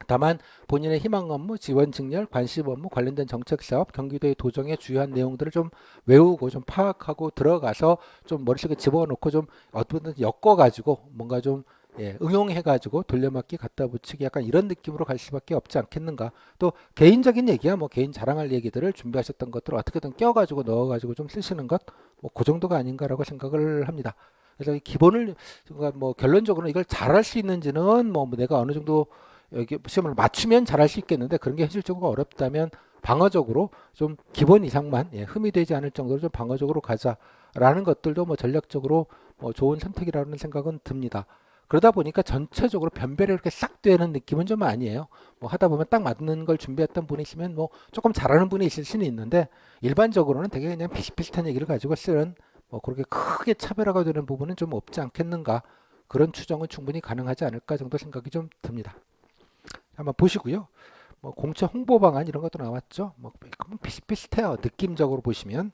다만 본인의 희망 업무, 지원 직렬, 관심 업무, 관련된 정책 사업, 경기도의 도정의 주요한 내용들을 좀 외우고 좀 파악하고 들어가서 좀 머릿속에 집어넣고 좀 어떤 엮어가지고 뭔가 좀 응용해가지고 돌려막기 갖다 붙이기 약간 이런 느낌으로 갈 수밖에 없지 않겠는가. 또 개인적인 얘기야 뭐 개인 자랑할 얘기들을 준비하셨던 것들을 어떻게든 껴가지고 넣어가지고 좀 쓰시는 것 뭐 그 정도가 아닌가라고 생각을 합니다. 그래서 이 기본을 뭐 결론적으로 이걸 잘할 수 있는지는 뭐 내가 어느 정도 여기 시험을 맞추면 잘할 수 있겠는데 그런 게 현실적으로 어렵다면 방어적으로 좀 기본 이상만 흠이 되지 않을 정도로 좀 방어적으로 가자라는 것들도 뭐 전략적으로 뭐 좋은 선택이라는 생각은 듭니다. 그러다 보니까 전체적으로 변별이 이렇게 싹 되는 느낌은 좀 아니에요. 뭐 하다 보면 딱 맞는 걸 준비했던 분이 있으면 뭐 조금 잘하는 분이 있을 수는 있는데 일반적으로는 되게 그냥 비슷비슷한 얘기를 가지고 쓰는 뭐 그렇게 크게 차별화가 되는 부분은 좀 없지 않겠는가. 그런 추정은 충분히 가능하지 않을까 정도 생각이 좀 듭니다. 한번 보시고요. 뭐 공채 홍보 방안 이런 것도 나왔죠. 뭐 비슷비슷해요. 느낌적으로 보시면.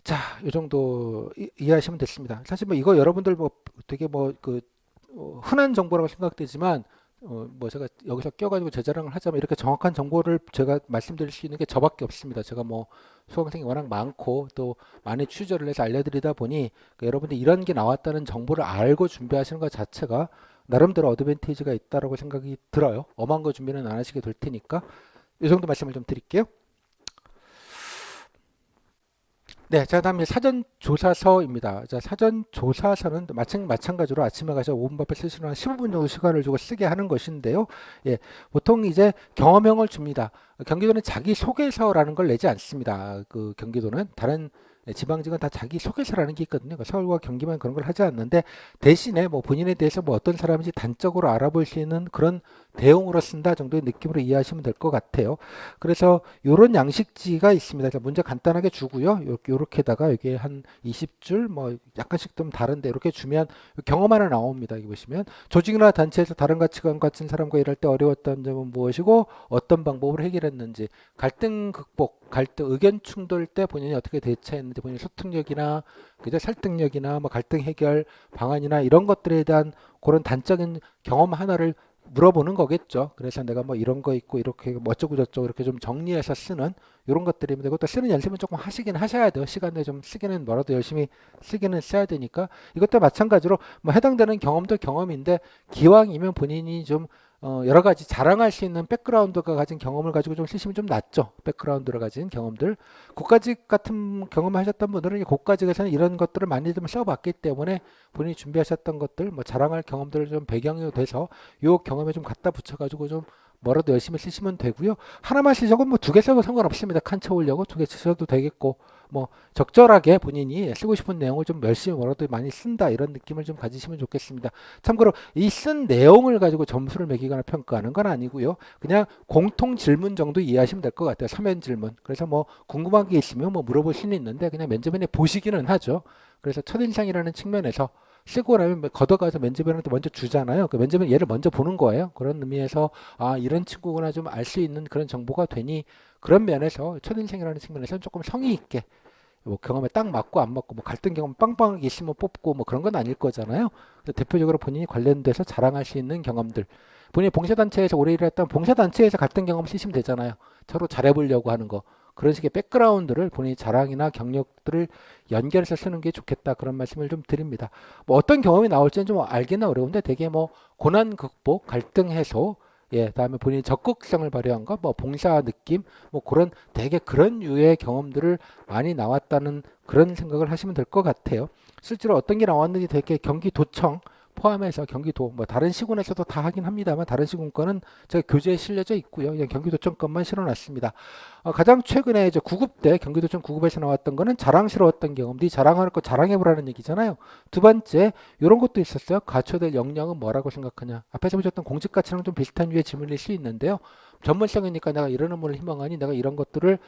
자, 이 정도 이해하시면 됐습니다. 사실 뭐 이거 여러분들 뭐 되게 뭐그 흔한 정보라고 생각되지만 뭐 제가 여기서 껴가지고 제 자랑을 하자면 이렇게 정확한 정보를 제가 말씀드릴 수 있는 게 저밖에 없습니다. 제가 뭐 수강생이 워낙 많고 또 많이 취재를 해서 알려드리다 보니 여러분들 이런 게 나왔다는 정보를 알고 준비하시는 것 자체가 나름대로 어드밴티지가 있다라고 생각이 들어요. 엄한 거 준비는 안 하시게 될 테니까 이 정도 말씀을 좀 드릴게요. 네, 자, 다음에 사전조사서입니다. 자, 사전조사서는 마찬가지로 아침에 가서 5분 밥에 쓰시는 한 15분 정도 시간을 주고 쓰게 하는 것인데요. 예, 보통 이제 경험형을 줍니다. 경기도는 자기소개서라는 걸 내지 않습니다. 그 경기도는 다른 지방직은 다 자기소개서라는 게 있거든요. 그러니까 서울과 경기만 그런 걸 하지 않는데 대신에 뭐 본인에 대해서 뭐 어떤 사람인지 단적으로 알아볼 수 있는 그런 대용으로 쓴다 정도의 느낌으로 이해하시면 될 것 같아요. 그래서 이런 양식지가 있습니다. 문제 간단하게 주고요. 요렇게다가 여기 한 20줄 뭐 약간씩 좀 다른데 이렇게 주면 경험 하나 나옵니다. 여기 보시면 조직이나 단체에서 다른 가치관 같은 사람과 일할 때 어려웠던 점은 무엇이고 어떤 방법으로 해결했는지, 갈등 극복, 갈등 의견 충돌 때 본인이 어떻게 대처했는지, 본인 소통력이나 그죠 설득력이나 뭐 갈등 해결 방안이나 이런 것들에 대한 그런 단적인 경험 하나를 물어보는 거겠죠. 그래서 내가 뭐 이런 거 있고 이렇게 뭐 어쩌고 저쩌고 이렇게 좀 정리해서 쓰는 이런 것들입니다. 이것도 쓰는 연습은 조금 하시긴 하셔야 돼요. 시간 내에 좀 쓰기는 뭐라도 열심히 쓰기는 써야 되니까 이것도 마찬가지로 뭐 해당되는 경험도 경험인데 기왕이면 본인이 좀 여러 가지 자랑할 수 있는 백그라운드가 가진 경험을 가지고 좀 쓰시면 좀 낫죠. 백그라운드를 가진 경험들. 고가직 같은 경험을 하셨던 분들은 고가직에서는 이런 것들을 많이 좀 써봤기 때문에 본인이 준비하셨던 것들, 뭐 자랑할 경험들을 좀 배경이 돼서 요 경험에 좀 갖다 붙여가지고 좀 뭐라도 열심히 쓰시면 되고요. 하나만 쓰셔도 뭐 두 개 써도 상관없습니다. 칸 채우려고 두 개 쓰셔도 되겠고 뭐 적절하게 본인이 쓰고 싶은 내용을 좀 열심히 뭐라도 많이 쓴다 이런 느낌을 좀 가지시면 좋겠습니다. 참고로 이 쓴 내용을 가지고 점수를 매기거나 평가하는 건 아니고요. 그냥 공통 질문 정도 이해하시면 될 것 같아요. 서면 질문. 그래서 뭐 궁금한 게 있으면 뭐 물어볼 수는 있는데 그냥 면접관에 보시기는 하죠. 그래서 첫인상이라는 측면에서 쓰고 나면 걷어가서 면접관한테 먼저 주잖아요. 그 면접은 얘를 먼저 보는 거예요. 그런 의미에서 아 이런 친구구나 좀 알 수 있는 그런 정보가 되니 그런 면에서 첫인생이라는 측면에서는 조금 성의 있게 뭐 경험에 딱 맞고 안 맞고 뭐 갈등 경험 빵빵하게 있으면 뽑고 뭐 그런 건 아닐 거잖아요. 대표적으로 본인이 관련돼서 자랑할 수 있는 경험들. 본인이 봉사단체에서 오래 일했던 봉사단체에서 갈등 경험 쓰시면 되잖아요. 서로 잘해보려고 하는 거. 그런 식의 백그라운드를 본인이 자랑이나 경력들을 연결해서 쓰는 게 좋겠다. 그런 말씀을 좀 드립니다. 뭐 어떤 경험이 나올지는 좀 알기는 어려운데 되게 뭐 고난 극복, 갈등 해소, 예, 다음에 본인이 적극성을 발휘한 거, 뭐 봉사 느낌, 뭐 그런 되게 그런 유의 경험들을 많이 나왔다는 그런 생각을 하시면 될 것 같아요. 실제로 어떤 게 나왔는지 되게 경기도청 포함해서 경기도 뭐 다른 시군에서도 다 하긴 합니다만 다른 시군 거는 제가 교재에 실려져 있고요. 그냥 경기도청 것만 실어놨습니다. 가장 최근에 이제 9급 때 경기도청 9급에서 나왔던 거는 자랑스러웠던 경험, 네 자랑할 거 자랑해보라는 얘기잖아요. 두 번째 이런 것도 있었어요. 갖춰야 될 역량은 뭐라고 생각하냐. 앞에서 보셨던 공직 가치랑 좀 비슷한 유의 질문일 수 있는데요. 전문성이니까 내가 이런 업무를 희망하니 내가 이런 것들을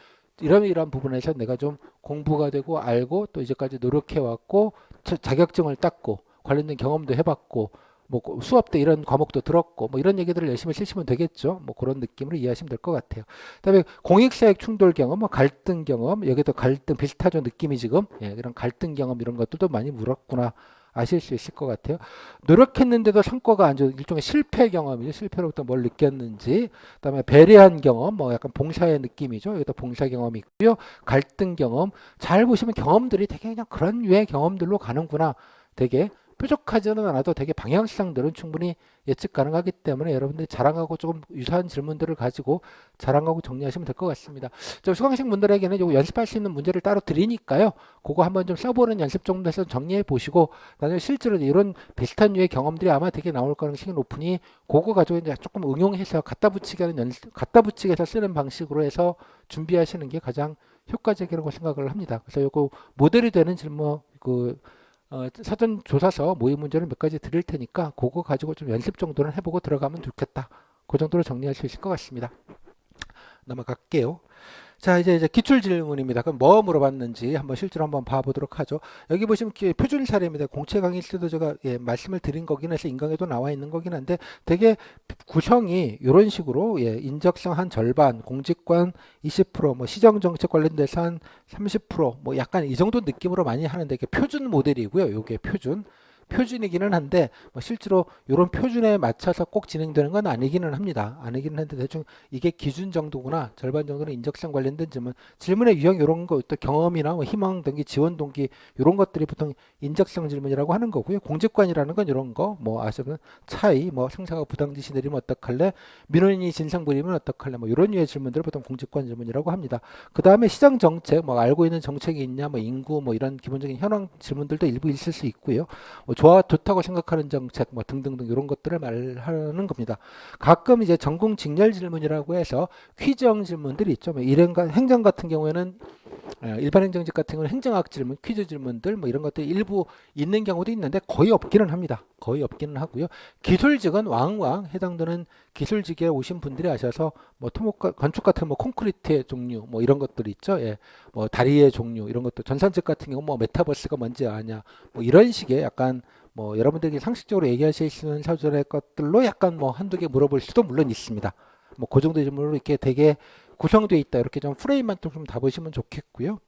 이런 부분에서 내가 좀 공부가 되고 알고 또 이제까지 노력해 왔고 자격증을 땄고 관련된 경험도 해봤고 뭐 수업 때 이런 과목도 들었고 뭐 이런 얘기들을 열심히 쓰시면 되겠죠. 뭐 그런 느낌으로 이해하시면 될 것 같아요. 그다음에 공익사회 충돌 경험, 뭐 갈등 경험, 여기도 갈등 비슷하죠 느낌이 지금. 예, 그런 갈등 경험 이런 것들도 많이 물었구나 아실 수 있을 것 같아요. 노력했는데도 성과가 안 좋은 일종의 실패 경험이죠. 실패로부터 뭘 느꼈는지. 그다음에 배려한 경험, 뭐 약간 봉사의 느낌이죠. 여기도 봉사 경험이 있고요. 갈등 경험. 잘 보시면 경험들이 되게 그냥 그런 유의 경험들로 가는구나. 되게 뾰족하지는 않아도 되게 방향성들은 충분히 예측 가능하기 때문에 여러분들이 자랑하고 조금 유사한 질문들을 가지고 자랑하고 정리하시면 될 것 같습니다. 저 수강생 분들에게는 요거 연습할 수 있는 문제를 따로 드리니까요. 그거 한번 좀 써보는 연습 정도 해서 정리해 보시고 나중에 실제로 이런 비슷한 류의 경험들이 아마 되게 나올 가능성이 높으니 그거 가지고 이제 조금 응용해서 갖다 붙이기 하는 연습, 갖다 붙이기 해서 쓰는 방식으로 해서 준비하시는 게 가장 효과적이라고 생각을 합니다. 그래서 요거 모델이 되는 질문 사전 조사서 모의 문제를 몇 가지 드릴 테니까 그거 가지고 좀 연습 정도는 해보고 들어가면 좋겠다. 그 정도로 정리할 수 있을 것 같습니다. 넘어갈게요. 자, 이제 기출 질문입니다. 그럼 뭐 물어봤는지 한번 실제로 한번 봐보도록 하죠. 여기 보시면 표준 사례입니다. 공채 강의 때도 제가 말씀을 드린 거긴 해서 인강에도 나와 있는 거긴 한데 되게 구성이 이런 식으로 인적성 한 절반, 공직관 20%, 뭐 시정정책 관련돼서 한 30%, 뭐 약간 이 정도 느낌으로 많이 하는데 이게 표준 모델이고요. 이게 표준이기는 한데 뭐 실제로 이런 표준에 맞춰서 꼭 진행되는 건 아니기는 합니다. 아니기는 한데 대충 이게 기준 정도구나. 절반 정도는 인적성 관련된 질문. 질문의 유형 이런 거 또 경험이나 뭐 희망 동기, 지원 동기 이런 것들이 보통 인적성 질문이라고 하는 거고요. 공직관이라는 건 이런 거 뭐 아시면 차이, 뭐 상사가 부당 지시 내리면 어떡할래? 민원인이 진상 부리면 어떡할래? 뭐 이런 류의 질문들을 보통 공직관 질문이라고 합니다. 그 다음에 시장 정책, 뭐 알고 있는 정책이 있냐, 뭐 인구, 뭐 이런 기본적인 현황 질문들도 일부 있을 수 있고요. 뭐 좋다고 생각하는 정책 뭐 등등등 이런 것들을 말하는 겁니다. 가끔 이제 전공 직렬 질문이라고 해서 퀴즈형 질문들이 있죠. 뭐 행정 같은 경우에는 일반 행정직 같은 경우는 행정학 질문, 퀴즈 질문들 뭐 이런 것들이 일부 있는 경우도 있는데 거의 없기는 합니다. 거의 없기는 하고요. 기술직은 왕왕 해당되는 기술직에 오신 분들이 아셔서 뭐 토목 건축 같은 뭐 콘크리트의 종류 뭐 이런 것들이 있죠. 예. 뭐 다리의 종류 이런 것도 전산직 같은 경우 뭐 메타버스가 뭔지 아냐 뭐 이런 식의 약간 뭐 여러분들이 상식적으로 얘기하실 수 있는 사전의 것들로 약간 뭐 한두 개 물어볼 수도 물론 있습니다. 뭐 그 정도 질문으로 이렇게 되게 구성되어 있다. 이렇게 좀 프레임만 좀 잡으시면 좋겠고요.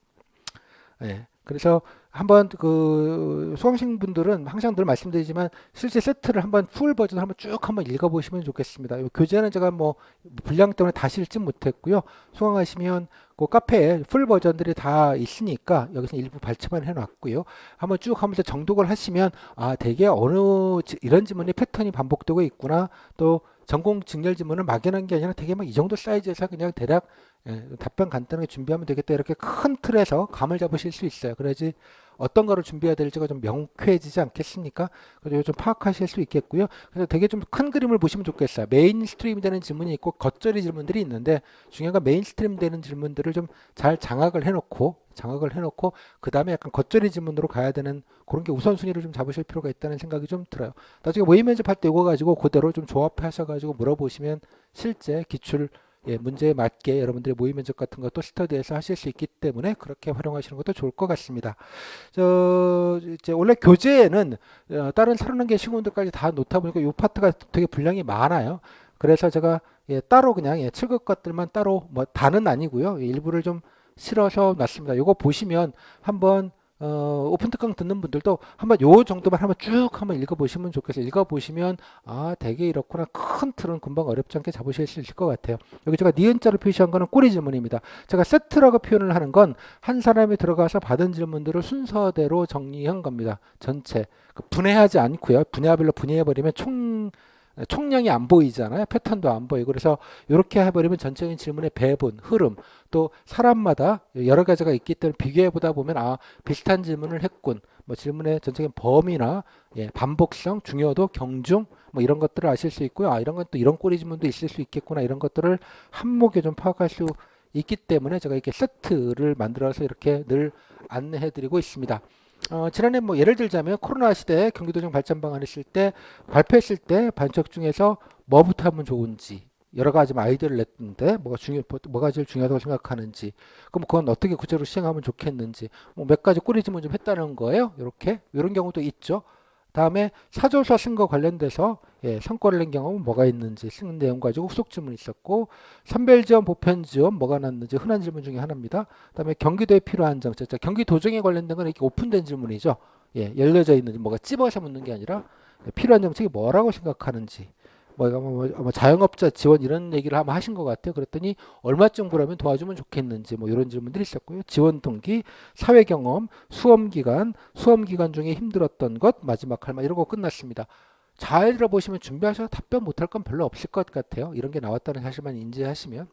예. 그래서 한번 그 수강생 분들은 항상 늘 말씀드리지만 실제 세트를 한번 풀 버전을 한번 쭉 한번 읽어보시면 좋겠습니다. 이 교재는 제가 뭐 분량 때문에 다 실지 못했고요. 수강하시면 그 카페에 풀 버전들이 다 있으니까 여기서 일부 발췌만 해놨고요. 한번 쭉 하면서 정독을 하시면 아 되게 이런 질문이 패턴이 반복되고 있구나. 또 전공 직렬 질문은 막연한 게 아니라 되게 막 이 정도 사이즈에서 그냥 대략 답변 간단하게 준비하면 되겠다. 이렇게 큰 틀에서 감을 잡으실 수 있어요. 그래야지 어떤 거를 준비해야 될지가 좀 명쾌해지지 않겠습니까? 그리고 좀 파악하실 수 있겠고요. 그래서 되게 좀 큰 그림을 보시면 좋겠어요. 메인스트림 되는 질문이 있고 겉절이 질문들이 있는데 중요한 건 메인스트림 되는 질문들을 좀 잘 장악을 해놓고 그 다음에 약간 겉절이 질문으로 가야 되는 그런 게 우선순위를 좀 잡으실 필요가 있다는 생각이 좀 들어요. 나중에 모의 면접할 때 이거 가지고 그대로 좀 조합하셔가지고 물어보시면 실제 기출 문제에 맞게 여러분들의 모의 면접 같은 것도 스터디에서 하실 수 있기 때문에 그렇게 활용하시는 것도 좋을 것 같습니다. 이제 원래 교재에는 다른 31개 시군들까지 다 놓다 보니까 이 파트가 되게 분량이 많아요. 그래서 제가 따로 그냥 7급 것들만 따로 뭐 다는 아니고요. 일부를 좀 실어서 놨습니다. 이거 보시면 한번 오픈 특강 듣는 분들도 한번 요 정도만 한번 읽어보시면 좋겠어요. 읽어보시면 아 되게 이렇구나. 큰 틀은 금방 어렵지 않게 잡으실 수 있을 것 같아요. 여기 제가 니은자로 표시한 거는 꼬리 질문입니다. 제가 세트라고 표현을 하는 건 한 사람이 들어가서 받은 질문들을 순서대로 정리한 겁니다. 전체 분해하지 않고요. 분야별로 분해해버리면 총량이 안 보이잖아요. 패턴도 안 보이고. 그래서 이렇게 해버리면 전체적인 질문의 배분, 흐름, 또 사람마다 여러 가지가 있기 때문에 비교해 보다 보면 아 비슷한 질문을 했군. 뭐 질문의 전체적인 범위나 반복성, 중요도, 경중 뭐 이런 것들을 아실 수 있고요. 아 이런 건 또 이런 꼬리 질문도 있을 수 있겠구나. 이런 것들을 한목에 좀 파악할 수 있기 때문에 제가 이렇게 세트를 만들어서 이렇게 늘 안내해 드리고 있습니다. 지난해 뭐 예를 들자면 코로나 시대에 경기도정 발전 방안 했을 때 발표했을 때 반쪽 중에서 뭐부터 하면 좋은지 여러 가지 아이디어를 냈는데 뭐가 제일 중요하다고 생각하는지 그럼 그건 어떻게 구체적으로 시행하면 좋겠는지 뭐 몇 가지 꼬리질문 좀 했다는 거예요. 이렇게 이런 경우도 있죠. 다음에 사조서 쓴 거 관련돼서 성과를 낸 경험은 뭐가 있는지 쓰는 내용 가지고 후속 질문 있었고 선별지원, 보편지원 뭐가 났는지 흔한 질문 중에 하나입니다. 그다음에 경기도에 필요한 정책, 경기도정에 관련된 건 이렇게 오픈된 질문이죠. 열려져 있는지 뭐가 찝어서 묻는 게 아니라 필요한 정책이 뭐라고 생각하는지 뭐 자영업자 지원 이런 얘기를 한번 하신 것 같아요. 그랬더니 얼마쯤 그러면 도와주면 좋겠는지 뭐 이런 질문들이 있었고요. 지원 동기, 사회 경험, 수험 기간 중에 힘들었던 것, 마지막 할 말 이런 거 끝났습니다. 잘 들어보시면 준비하셔서 답변 못할 건 별로 없을 것 같아요. 이런 게 나왔다는 사실만 인지하시면.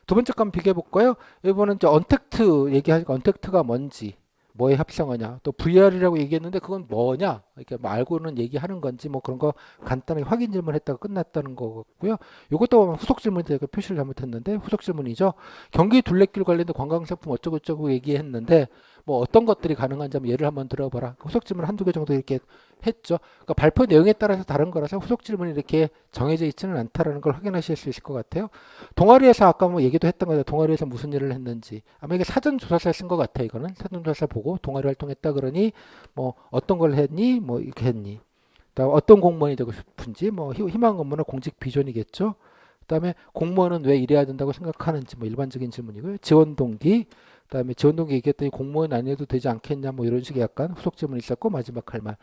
두 번째 건 비교해 볼까요? 이번은 이제 언택트 얘기하니까 언택트가 뭔지 뭐에 합성하냐, 또 VR이라고 얘기했는데 그건 뭐냐, 이렇게 뭐 알고는 얘기하는 건지 뭐 그런 거 간단하게 확인 질문했다가 끝났다는 거고요. 이것도 후속 질문이 제가 표시를 잘못했는데 후속 질문이죠. 경기 둘레길 관련된 관광상품 어쩌고저쩌고 얘기했는데 뭐 어떤 것들이 가능한지 한번 예를 한번 들어봐라. 후속 질문 한두 개 정도 이렇게 했죠. 그러니까 발표 내용에 따라서 다른 거라서 후속 질문이 이렇게 정해져 있지는 않다라는 걸 확인하실 수 있을 것 같아요. 동아리에서 아까 뭐 얘기도 했던 거죠. 동아리에서 무슨 일을 했는지. 아마 이게 사전조사서 쓴 것 같아. 이거는 사전조사 보고 동아리 활동했다 그러니 뭐 어떤 걸 했니? 뭐 이렇게 했니? 그다음 어떤 공무원이 되고 싶은지 뭐 희망 업무나 공직 비전이겠죠. 그다음에 공무원은 왜 이래야 된다고 생각하는지 뭐 일반적인 질문이고요. 지원 동기. 그다음에 지원 동기 얘기했더니 공무원 아니어도 되지 않겠냐 뭐 이런 식의 약간 후속 질문이 있었고 마지막 할 말.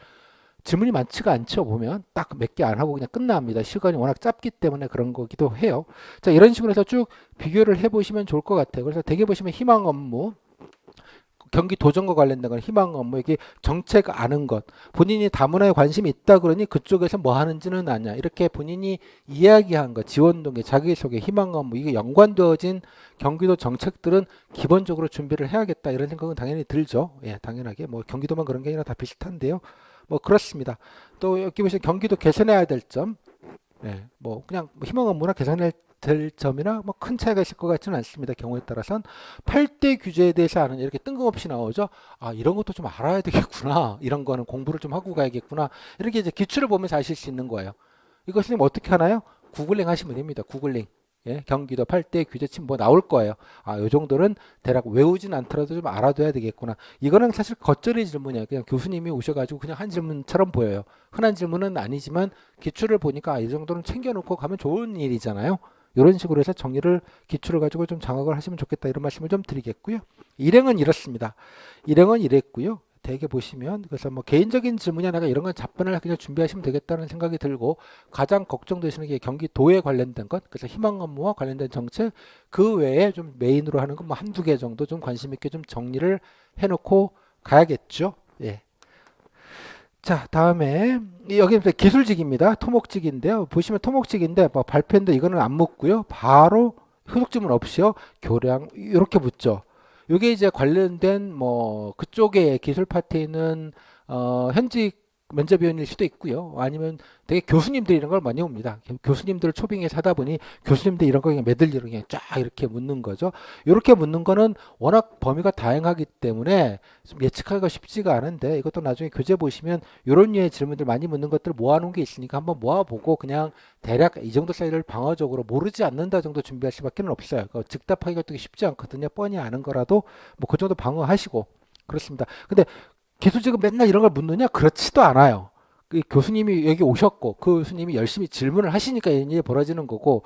질문이 많지가 않죠. 보면 딱 몇 개 안 하고 그냥 끝납니다. 시간이 워낙 짧기 때문에 그런 거기도 해요. 자, 이런 식으로 해서 쭉 비교를 해보시면 좋을 것 같아요. 그래서 대개 보시면 희망 업무, 경기 도정과 관련된 건 희망 업무, 이게 정책 아는 것, 본인이 다문화에 관심이 있다 그러니 그쪽에서 뭐 하는지는 아냐, 이렇게 본인이 이야기한 것, 지원 동기, 자기소개, 희망 업무, 이게 연관되어진 경기도 정책들은 기본적으로 준비를 해야겠다 이런 생각은 당연히 들죠. 예, 당연하게 뭐 경기도만 그런 게 아니라 다 비슷한데요. 뭐 그렇습니다. 또 여기 보시면 경기도 개선해야 될 점, 예, 뭐 그냥 희망 업무나 개선해야 될 점이나 뭐 큰 차이가 있을 것 같지는 않습니다. 경우에 따라서는 8대 규제에 대해서 아는, 이렇게 뜬금없이 나오죠. 아, 이런 것도 좀 알아야 되겠구나. 이런 거는 공부를 좀 하고 가야겠구나. 이렇게 이제 기출을 보면서 아실 수 있는 거예요. 이거 선생님 어떻게 하나요? 구글링 하시면 됩니다. 구글링. 예, 경기도 8대 규제침 뭐 나올 거예요. 아, 요 정도는 대략 외우진 않더라도 좀 알아둬야 되겠구나. 이거는 사실 겉절이 질문이에요. 그냥 교수님이 오셔가지고 그냥 한 질문처럼 보여요. 흔한 질문은 아니지만 기출을 보니까 아, 이 정도는 챙겨놓고 가면 좋은 일이잖아요. 이런 식으로 해서 정리를, 기출을 가지고 좀 장악을 하시면 좋겠다 이런 말씀을 좀 드리겠고요. 일행은 이렇습니다. 일행은 이랬고요. 대개 보시면 그래서 뭐 개인적인 질문이 아니라 이런 건 답변을 그냥 준비하시면 되겠다는 생각이 들고, 가장 걱정되시는 게 경기도에 관련된 것, 그래서 희망 업무와 관련된 정책, 그 외에 좀 메인으로 하는 건 뭐 한두 개 정도 좀 관심 있게 좀 정리를 해놓고 가야겠죠. 예. 자, 다음에 여기 기술직입니다. 토목직인데요. 보시면 토목직인데 뭐 발표인데 이거는 안 묻고요. 바로 후속 질문 없이요. 교량 이렇게 묻죠. 이게 이제 관련된 뭐 그쪽에 기술 파트는 현직 면접위원일 수도 있고요. 아니면 되게 교수님들이 이런 걸 많이 옵니다. 교수님들을 초빙해서 하다 보니 교수님들 이런 거 그냥 메들리로 그냥 쫙 이렇게 묻는 거죠. 이렇게 묻는 거는 워낙 범위가 다양하기 때문에 좀 예측하기가 쉽지가 않은데, 이것도 나중에 교재 보시면 이런 류의 질문들 많이 묻는 것들 모아놓은 게 있으니까 한번 모아보고 그냥 대략 이 정도 사이를 방어적으로 모르지 않는다 정도 준비할 수밖에 없어요. 즉답하기가 되게 쉽지 않거든요. 뻔히 아는 거라도 뭐 그 정도 방어하시고 그렇습니다. 근데 기술직은 맨날 이런 걸 묻느냐? 그렇지도 않아요. 그 교수님이 여기 오셨고 그 교수님이 열심히 질문을 하시니까 이런 일이 벌어지는 거고,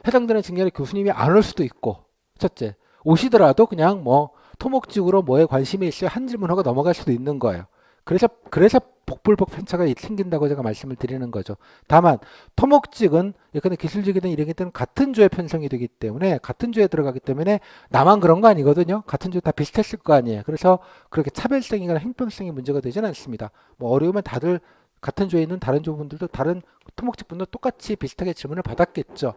해당되는 직렬에 교수님이 안 올 수도 있고, 첫째 오시더라도 그냥 뭐 토목직으로 뭐에 관심이 있어요 한 질문하고 넘어갈 수도 있는 거예요. 그래서 복불복 편차가 생긴다고 제가 말씀을 드리는 거죠. 다만 토목직은 예컨대 기술직이든 일행이든 같은 조에 편성이 되기 때문에, 같은 조에 들어가기 때문에 나만 그런 거 아니거든요. 같은 조 다 비슷했을 거 아니에요. 그래서 그렇게 차별성이나 형평성이 문제가 되지는 않습니다. 뭐 어려우면 다들 같은 조에 있는 다른 조분들도 다른 토목직 분들 똑같이 비슷하게 질문을 받았겠죠.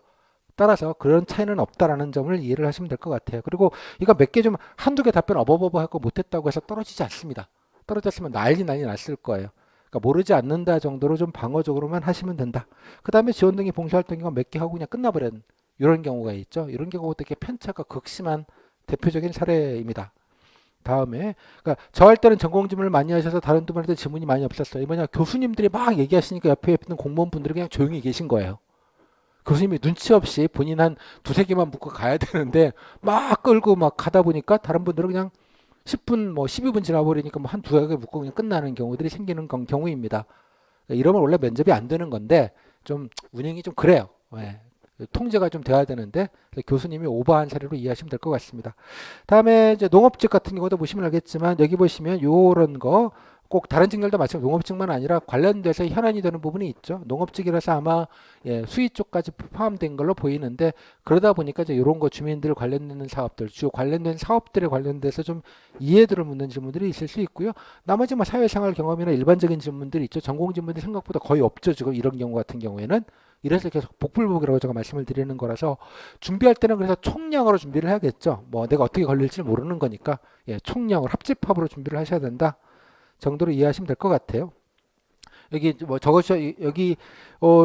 따라서 그런 차이는 없다라는 점을 이해를 하시면 될 것 같아요. 그리고 이거 몇 개 좀 한두 개 답변 어버버버 하고 못했다고 해서 떨어지지 않습니다. 떨어졌으면 난리 났을 거예요. 그러니까 모르지 않는다 정도로 좀 방어적으로만 하시면 된다. 그 다음에 지원 등의 봉사활동이 몇 개 하고 그냥 끝나버린 이런 경우가 있죠. 이런 경우가 되게 편차가 극심한 대표적인 사례입니다. 다음에 그러니까 저 할 때는 전공 질문을 많이 하셔서 다른 분한테 질문이 많이 없었어요. 뭐냐, 교수님들이 막 얘기하시니까 옆에 있는 공무원분들이 그냥 조용히 계신 거예요. 교수님이 눈치 없이 본인 한 두세 개만 묻고 가야 되는데 막 끌고 막 가다 보니까 다른 분들은 그냥 10분 뭐 12분 지나버리니까 뭐 한 두세 개 묻고 그냥 끝나는 경우들이 생기는 경우입니다. 이러면 원래 면접이 안 되는 건데 좀 운영이 좀 그래요. 예. 통제가 좀 돼야 되는데 교수님이 오버한 사례로 이해하시면 될 것 같습니다. 다음에 이제 농업직 같은 경우도 보시면 알겠지만 여기 보시면 요런 거 꼭 다른 직렬도 마찬가지로 농업직만 아니라 관련돼서 현안이 되는 부분이 있죠. 농업직이라서 아마 수의 쪽까지 포함된 걸로 보이는데 그러다 보니까 이제 이런 거 주민들 관련되는 사업들, 주요 관련된 사업들에 관련돼서 좀 이해들을 묻는 질문들이 있을 수 있고요. 나머지 뭐 사회생활 경험이나 일반적인 질문들이 있죠. 전공 질문들이 생각보다 거의 없죠. 지금 이런 경우 같은 경우에는. 이래서 계속 복불복이라고 제가 말씀을 드리는 거라서 준비할 때는 그래서 총량으로 준비를 해야겠죠. 뭐 내가 어떻게 걸릴지 모르는 거니까 총량으로 합집합으로 준비를 하셔야 된다 정도로 이해하시면 될 것 같아요. 여기 뭐 적으셔 여기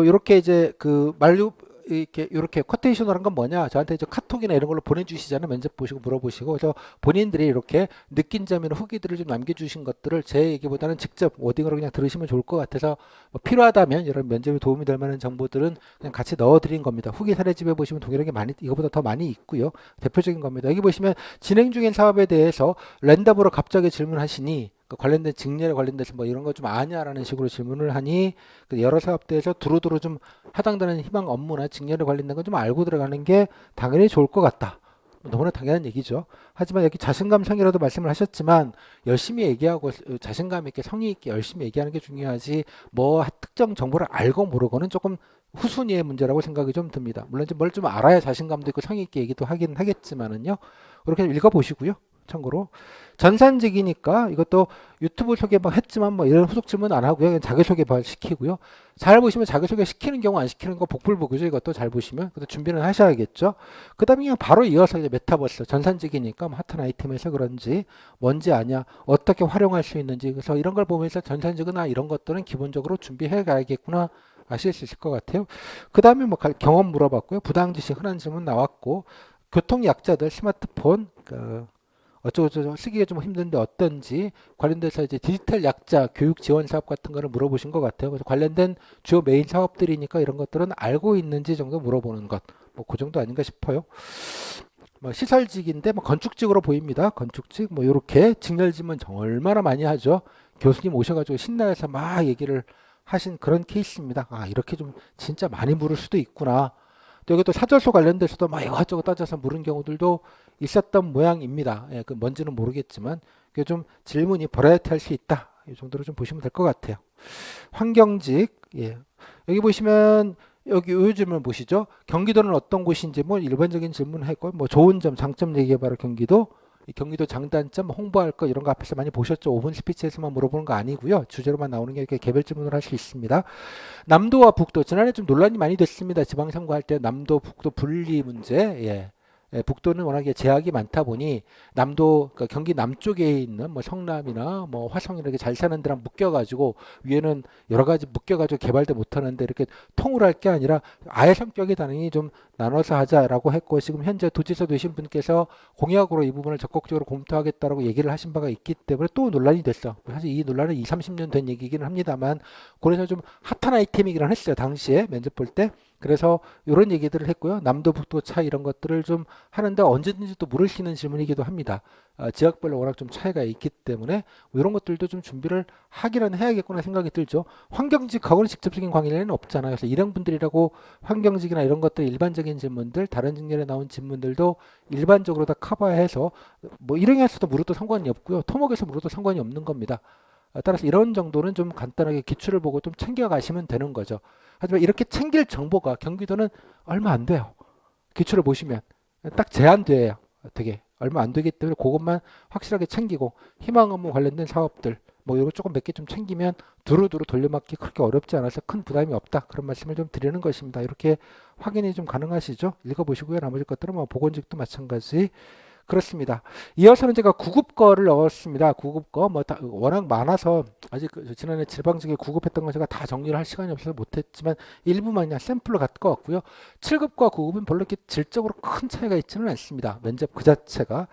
이렇게 이제 그 만료 이렇게 쿼테이션을 한 건 뭐냐 저한테 이제 카톡이나 이런 걸로 보내주시잖아요. 면접 보시고 물어보시고 그래서 본인들이 이렇게 느낀 점이나 후기들을 좀 남겨주신 것들을 제 얘기보다는 직접 워딩으로 그냥 들으시면 좋을 것 같아서 뭐 필요하다면 이런 면접에 도움이 될 만한 정보들은 그냥 같이 넣어드린 겁니다. 후기 사례집에 보시면 동일하게 많이 이거보다 더 많이 있고요. 대표적인 겁니다. 여기 보시면 진행 중인 사업에 대해서 랜덤으로 갑자기 질문하시니 그 관련된 직렬에 관련돼서 뭐 이런 거 좀 아냐라는 식으로 질문을 하니 그 여러 사업대에서 두루두루 좀 해당되는 희망 업무나 직렬에 관련된 거 좀 알고 들어가는 게 당연히 좋을 것 같다. 너무나 당연한 얘기죠. 하지만 여기 자신감상이라도 말씀을 하셨지만 열심히 얘기하고 자신감 있게 성의 있게 열심히 얘기하는 게 중요하지 뭐 특정 정보를 알고 모르고는 조금 후순위의 문제라고 생각이 좀 듭니다. 물론 뭘 좀 알아야 자신감도 있고 성의 있게 얘기도 하긴 하겠지만은요. 그렇게 읽어보시고요. 참고로 전산직이니까 이것도 유튜브 소개 막 했지만 뭐 이런 후속 질문 안 하고요. 그냥 자기소개 시키고요. 잘 보시면 자기소개 시키는 경우 안 시키는 거 복불복이죠. 이것도 잘 보시면 그것도 준비는 하셔야겠죠. 그 다음에 그냥 바로 이어서 이제 메타버스 전산직이니까 뭐 핫한 아이템에서 그런지 뭔지 아냐 어떻게 활용할 수 있는지 그래서 이런 걸 보면서 전산직이나 이런 것들은 기본적으로 준비해 가야겠구나 아실 수 있을 것 같아요. 그 다음에 뭐 경험 물어봤고요. 부당지식 흔한 질문 나왔고 교통약자들 스마트폰 어쩌고저쩌고 쓰기가 좀 힘든데 어떤지 관련돼서 이제 디지털 약자 교육 지원 사업 같은 거를 물어보신 것 같아요. 그래서 관련된 주요 메인 사업들이니까 이런 것들은 알고 있는지 정도 물어보는 것. 뭐 그 정도 아닌가 싶어요. 뭐 시설직인데 뭐 건축직으로 보입니다. 건축직 뭐 이렇게 직렬지문 얼마나 많이 하죠. 교수님 오셔가지고 신나서 막 얘기를 하신 그런 케이스입니다. 아 이렇게 좀 진짜 많이 물을 수도 있구나. 또 여기 또 사절소 관련돼서도 막 이것저것 따져서 물은 경우들도 있었던 모양입니다. 그 뭔지는 모르겠지만 그 좀 질문이 버라이어티할 수 있다. 이 정도로 좀 보시면 될 것 같아요. 환경직 여기 보시면 여기 이 질문 보시죠. 경기도는 어떤 곳인지 뭐 일반적인 질문했고 뭐 좋은 점 장점 얘기해봐라 경기도 경기도 장단점 홍보할 거 이런 거 앞에서 많이 보셨죠. 5분 스피치에서만 물어보는 거 아니고요. 주제로만 나오는 게 이렇게 개별 질문을 할 수 있습니다. 남도와 북도 지난해 좀 논란이 많이 됐습니다. 지방선거할 때 남도 북도 분리 문제 북도는 워낙에 제약이 많다 보니 남도 그러니까 경기 남쪽에 있는 뭐 성남이나 뭐 화성 이렇게 잘 사는 데랑 묶여가지고 위에는 여러 가지 묶여가지고 개발도 못하는데 이렇게 통을 할 게 아니라 아예 성격이 다르니 좀 나눠서 하자라고 했고 지금 현재 도지사 되신 분께서 공약으로 이 부분을 적극적으로 검토하겠다라고 얘기를 하신 바가 있기 때문에 또 논란이 됐어. 사실 이 논란은 20, 30년 된 얘기기는 합니다만 그래서 좀 핫한 아이템이긴 했어요. 당시에 면접 볼 때. 그래서 이런 얘기들을 했고요. 남도 북도 차 이런 것들을 좀 하는데 언제든지 또 물을 수 있는 질문이기도 합니다. 지역별로 워낙 좀 차이가 있기 때문에 뭐 이런 것들도 좀 준비를 하기는 해야겠구나 생각이 들죠. 환경직하고는 직접적인 관계는 없잖아요. 그래서 일행분들이라고 환경직이나 이런 것들 일반적인 질문들 다른 직렬에 나온 질문들도 일반적으로 다 커버해서 뭐 일행에서도 물어도 상관이 없고요. 토목에서 물어도 상관이 없는 겁니다. 따라서 이런 정도는 좀 간단하게 기출을 보고 좀 챙겨가시면 되는 거죠. 하지만 이렇게 챙길 정보가 경기도는 얼마 안 돼요. 기출을 보시면 딱 제한돼요. 되게 얼마 안 되기 때문에 그것만 확실하게 챙기고 희망 업무 관련된 사업들 뭐 이거 조금 몇 개 좀 챙기면 두루두루 돌려막기 그렇게 어렵지 않아서 큰 부담이 없다. 그런 말씀을 좀 드리는 것입니다. 이렇게 확인이 좀 가능하시죠? 읽어보시고요. 나머지 것들은 뭐 보건직도 마찬가지. 그렇습니다. 이어서는 제가 9급 거를 넣었습니다. 9급 거 뭐 워낙 많아서 아직 지난해 지방직에 9급했던 거 제가 다 정리를 할 시간이 없어서 못했지만 일부만 그냥 샘플로 갖고 왔고요. 7급과 9급은 별로 이렇게 질적으로 큰 차이가 있지는 않습니다. 면접 그 자체가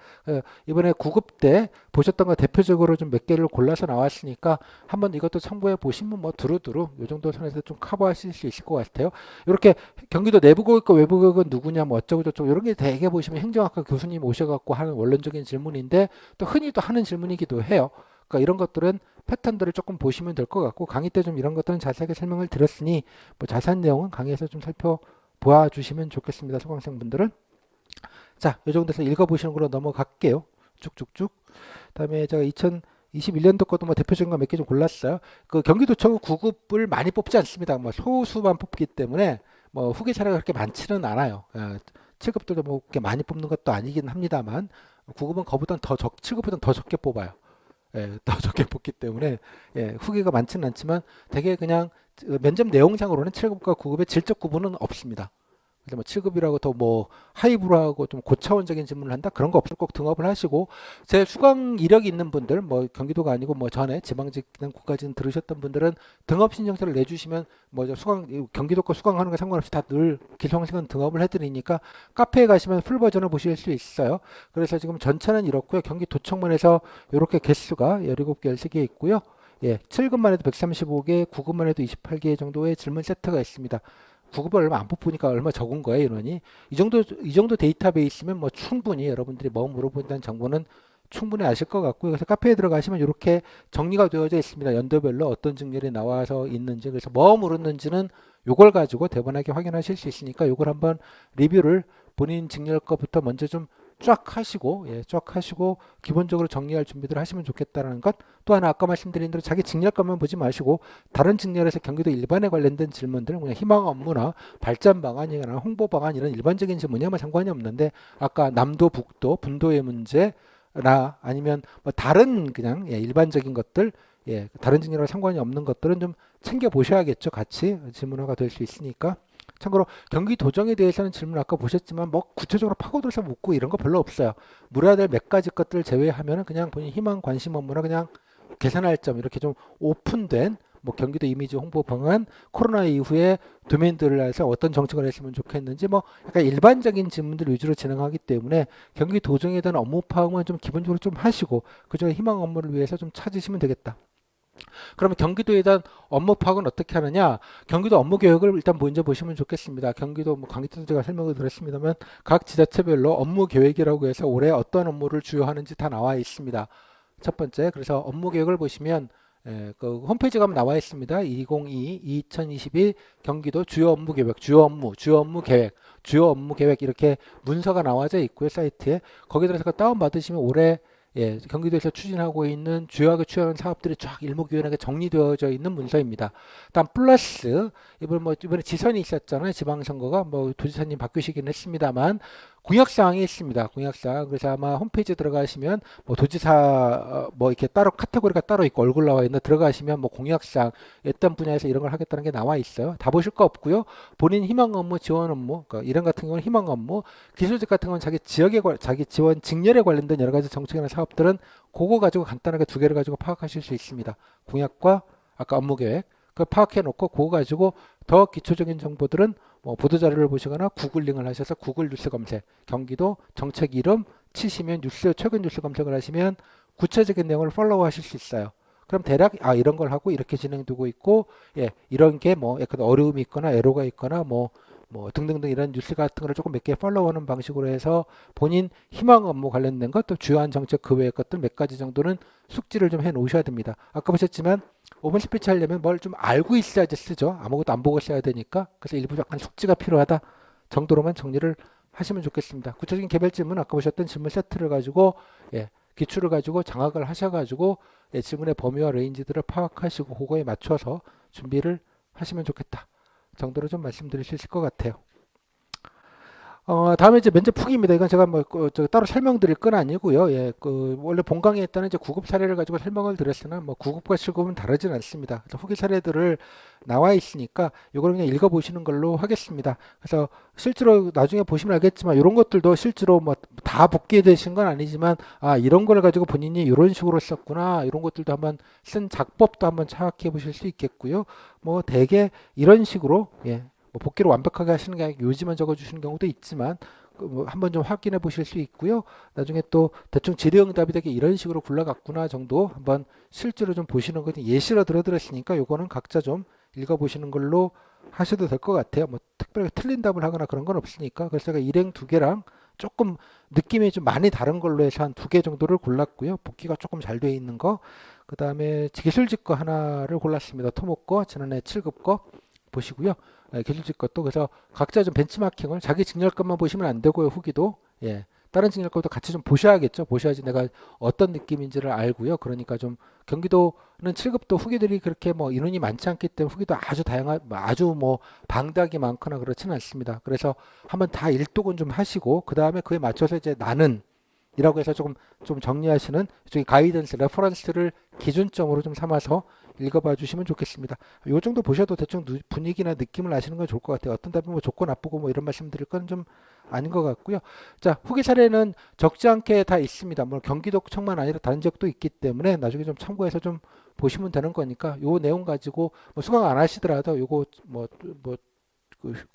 이번에 9급 때 보셨던 거 대표적으로 좀 몇 개를 골라서 나왔으니까 한번 이것도 참고해 보시면 뭐 두루두루 이 정도 선에서 좀 커버하실 수 있을 것 같아요. 이렇게 경기도 내부고객과 외부고객은 누구냐 뭐 어쩌고 저쩌고 이런 게 되게 보시면 행정학과 교수님 오셔갖고 하는 원론적인 질문인데 또 흔히 또 하는 질문이기도 해요. 그러니까 이런 것들은 패턴들을 조금 보시면 될 것 같고 강의 때 좀 이런 것들은 자세하게 설명을 드렸으니 뭐 자세한 내용은 강의에서 좀 살펴보아 주시면 좋겠습니다. 수강생분들은. 자, 이 정도에서 읽어보시는 걸로 넘어갈게요. 쭉쭉쭉. 그다음에 제가 21년도 것도 뭐 대표적인 거 몇 개 좀 골랐어요. 그 경기도청 9급을 많이 뽑지 않습니다. 뭐 소수만 뽑기 때문에 뭐 후계 사례가 그렇게 많지는 않아요. 7급도 뭐 그렇게 많이 뽑는 것도 아니긴 합니다만 9급은 그보다는 더 7급보다는 더 적게 뽑아요. 더 적게 뽑기 때문에 후기가 많지는 않지만 되게 그냥 면접 내용상으로는 7급과 9급의 질적 구분은 없습니다. 그래서 뭐 7급이라고 더 뭐 하이브로 하고 좀 고차원적인 질문을 한다 그런 거 없을 꼭 등업을 하시고 제 수강 이력이 있는 분들 뭐 경기도가 아니고 뭐 전에 지방직이나 국가직 들으셨던 분들은 등업 신청서를 내주시면 뭐 수강 경기도 거 수강하는 거 상관없이 다 늘 기성식은 등업을 해드리니까 카페에 가시면 풀 버전을 보실 수 있어요. 그래서 지금 전체는 이렇고요. 경기도청만 해서 이렇게 개수가 17개, 13개 있고요. 7급만 해도 135개, 9급만 해도 28개 정도의 질문 세트가 있습니다. 9급을 얼마 안 뽑으니까 얼마 적은 거예요, 인원이. 이 정도 데이터베이스면 뭐 충분히 여러분들이 뭐 물어본다는 정보는 충분히 아실 것 같고요. 그래서 카페에 들어가시면 이렇게 정리가 되어져 있습니다. 연도별로 어떤 직렬이 나와서 있는지. 그래서 뭐 물었는지는 요걸 가지고 대본하게 확인하실 수 있으니까 요걸 한번 리뷰를 본인 직렬 거부터 먼저 좀 쫙 하시고 쫙 하시고 기본적으로 정리할 준비들 하시면 좋겠다는 것. 또 하나 아까 말씀드린 대로 자기 직렬 것만 보지 마시고 다른 직렬에서 경기도 일반에 관련된 질문들 그냥 희망 업무나 발전 방안이나 홍보 방안 이런 일반적인 질문이 아마 상관이 없는데 아까 남도 북도 분도의 문제나 아니면 뭐 다른 그냥 일반적인 것들 다른 직렬과 상관이 없는 것들은 좀 챙겨 보셔야겠죠. 같이 질문화가 될 수 있으니까. 참고로 경기도정에 대해서는 질문 아까 보셨지만 뭐 구체적으로 파고들어서 묻고 이런 거 별로 없어요. 물어야 될 몇 가지 것들 제외하면은 그냥 본인 희망 관심 업무나 그냥 개선할 점 이렇게 좀 오픈된 뭐 경기도 이미지 홍보 방안 코로나 이후에 도메인들을 해서 어떤 정책을 했으면 좋겠는지 뭐 약간 일반적인 질문들 위주로 진행하기 때문에 경기도정에 대한 업무 파악은 좀 기본적으로 좀 하시고 그중에 희망 업무를 위해서 좀 찾으시면 되겠다. 그러면 경기도에 대한 업무 파악은 어떻게 하느냐? 경기도 업무 계획을 일단 먼저 보시면 좋겠습니다. 경기도 뭐 강의 때도 제가 설명을 드렸습니다만 각 지자체별로 업무 계획이라고 해서 올해 어떤 업무를 주요 하는지 다 나와 있습니다. 첫 번째, 그래서 업무 계획을 보시면 그 홈페이지 가면 나와 있습니다. 2022 경기도 주요 업무 계획, 주요 업무 계획, 주요 업무 계획 이렇게 문서가 나와져 있고요. 사이트에 거기 들어서 다운 받으시면 올해 경기도에서 추진하고 있는 주요하게 추진하는 사업들이 쫙 일목요연하게 정리되어져 있는 문서입니다. 다음 플러스 이번에 지선이 있었잖아요. 지방선거가 뭐 도지사님 바뀌시긴 했습니다만 공약사항이 있습니다. 공약사항. 그래서 아마 홈페이지 들어가시면 뭐 도지사 뭐 이렇게 따로 카테고리가 따로 있고 얼굴 나와 있는 들어가시면 뭐 공약사항 어떤 분야에서 이런 걸 하겠다는 게 나와 있어요. 다 보실 거 없고요. 본인 희망 업무, 지원 업무, 그러니까 이런 같은 경우는 희망 업무, 기술직 같은 경우는 자기 지원 직렬에 관련된 여러 가지 정책이나 사업들은 그거 가지고 간단하게 두 개를 가지고 파악하실 수 있습니다. 공약과 아까 업무 계획. 그 파악해 놓고 그거 가지고 더 기초적인 정보들은 뭐 보도자료를 보시거나 구글링을 하셔서 구글 뉴스 검색, 경기도 정책 이름 치시면 최근 뉴스 검색을 하시면 구체적인 내용을 팔로우 하실 수 있어요. 그럼 대략 이런 걸 하고 이렇게 진행되고 있고 이런 게 뭐 약간 어려움이 있거나 에러가 있거나 뭐 등등등 이런 뉴스 같은 거를 조금 몇 개 팔로우하는 방식으로 해서 본인 희망 업무 관련된 것 또 주요한 정책 그 외의 것들 몇 가지 정도는 숙지를 좀 해 놓으셔야 됩니다. 아까 보셨지만 오픈 스피치 하려면 뭘 좀 알고 있어야지 쓰죠. 아무것도 안 보고 써야 되니까. 그래서 일부 약간 숙지가 필요하다 정도로만 정리를 하시면 좋겠습니다. 구체적인 개별 질문 아까 보셨던 질문 세트를 가지고 기출을 가지고 장악을 하셔가지고 질문의 범위와 레인지들을 파악하시고 그거에 맞춰서 준비를 하시면 좋겠다 정도로 좀 말씀드릴 수 있을 것 같아요. 다음에 이제 면접 후기입니다. 이건 제가 따로 설명드릴 건 아니고요. 원래 본강의에 있다는 이제 9급 사례를 가지고 설명을 드렸으나 9급과 7급은 다르진 않습니다. 그래서 후기 사례들을 나와 있으니까 이걸 그냥 읽어보시는 걸로 하겠습니다. 그래서 실제로 나중에 보시면 알겠지만 이런 것들도 실제로 다 붙게 되신 건 아니지만 이런 걸 가지고 본인이 이런 식으로 썼구나 이런 것들도 한번 쓴 작법도 한번 파악해 보실 수 있겠고요. 대개 이런 식으로 복기를 완벽하게 하시는 게 아니고 요지만 적어주시는 경우도 있지만 한번 좀 확인해 보실 수 있고요. 나중에 또 대충 질의응답이 되게 이런 식으로 굴러갔구나 정도 한번 실제로 좀 보시는 거 예시로 들어드렸으니까 요거는 각자 좀 읽어보시는 걸로 하셔도 될 것 같아요. 특별히 틀린 답을 하거나 그런 건 없으니까. 그래서 제가 일행 두 개랑 조금 느낌이 좀 많이 다른 걸로 해서 한 두 개 정도를 골랐고요. 복기가 조금 잘 돼 있는 거. 그 다음에 기술직 거 하나를 골랐습니다. 토목 거, 지난해 7급 거 보시고요. 기술직 것도 그래서 각자 좀 벤치마킹을 자기 직렬 것만 보시면 안 되고요. 후기도 다른 진료과도 같이 좀 보셔야겠죠. 보셔야지 내가 어떤 느낌인지를 알고요. 그러니까 좀 경기도는 7급도 후기들이 그렇게 뭐 인원이 많지 않기 때문에 후기도 아주 다양한 아주 뭐 방대하게 많거나 그렇지는 않습니다. 그래서 한번 다 일독은 좀 하시고 그 다음에 그에 맞춰서 이제 나는 이라고 해서 조금 좀 정리하시는 저기 가이던스 레퍼런스를 기준점으로 좀 삼아서 읽어봐 주시면 좋겠습니다. 요 정도 보셔도 대충 분위기나 느낌을 아시는 건 좋을 것 같아요. 어떤 답이 뭐 좋고 나쁘고 뭐 이런 말씀 드릴 건 좀 아닌 것 같고요. 자, 후기 사례는 적지 않게 다 있습니다. 뭐 경기도청만 아니라 다른 지역도 있기 때문에 나중에 좀 참고해서 좀 보시면 되는 거니까 요 내용 가지고 뭐 수강 안 하시더라도 요거 뭐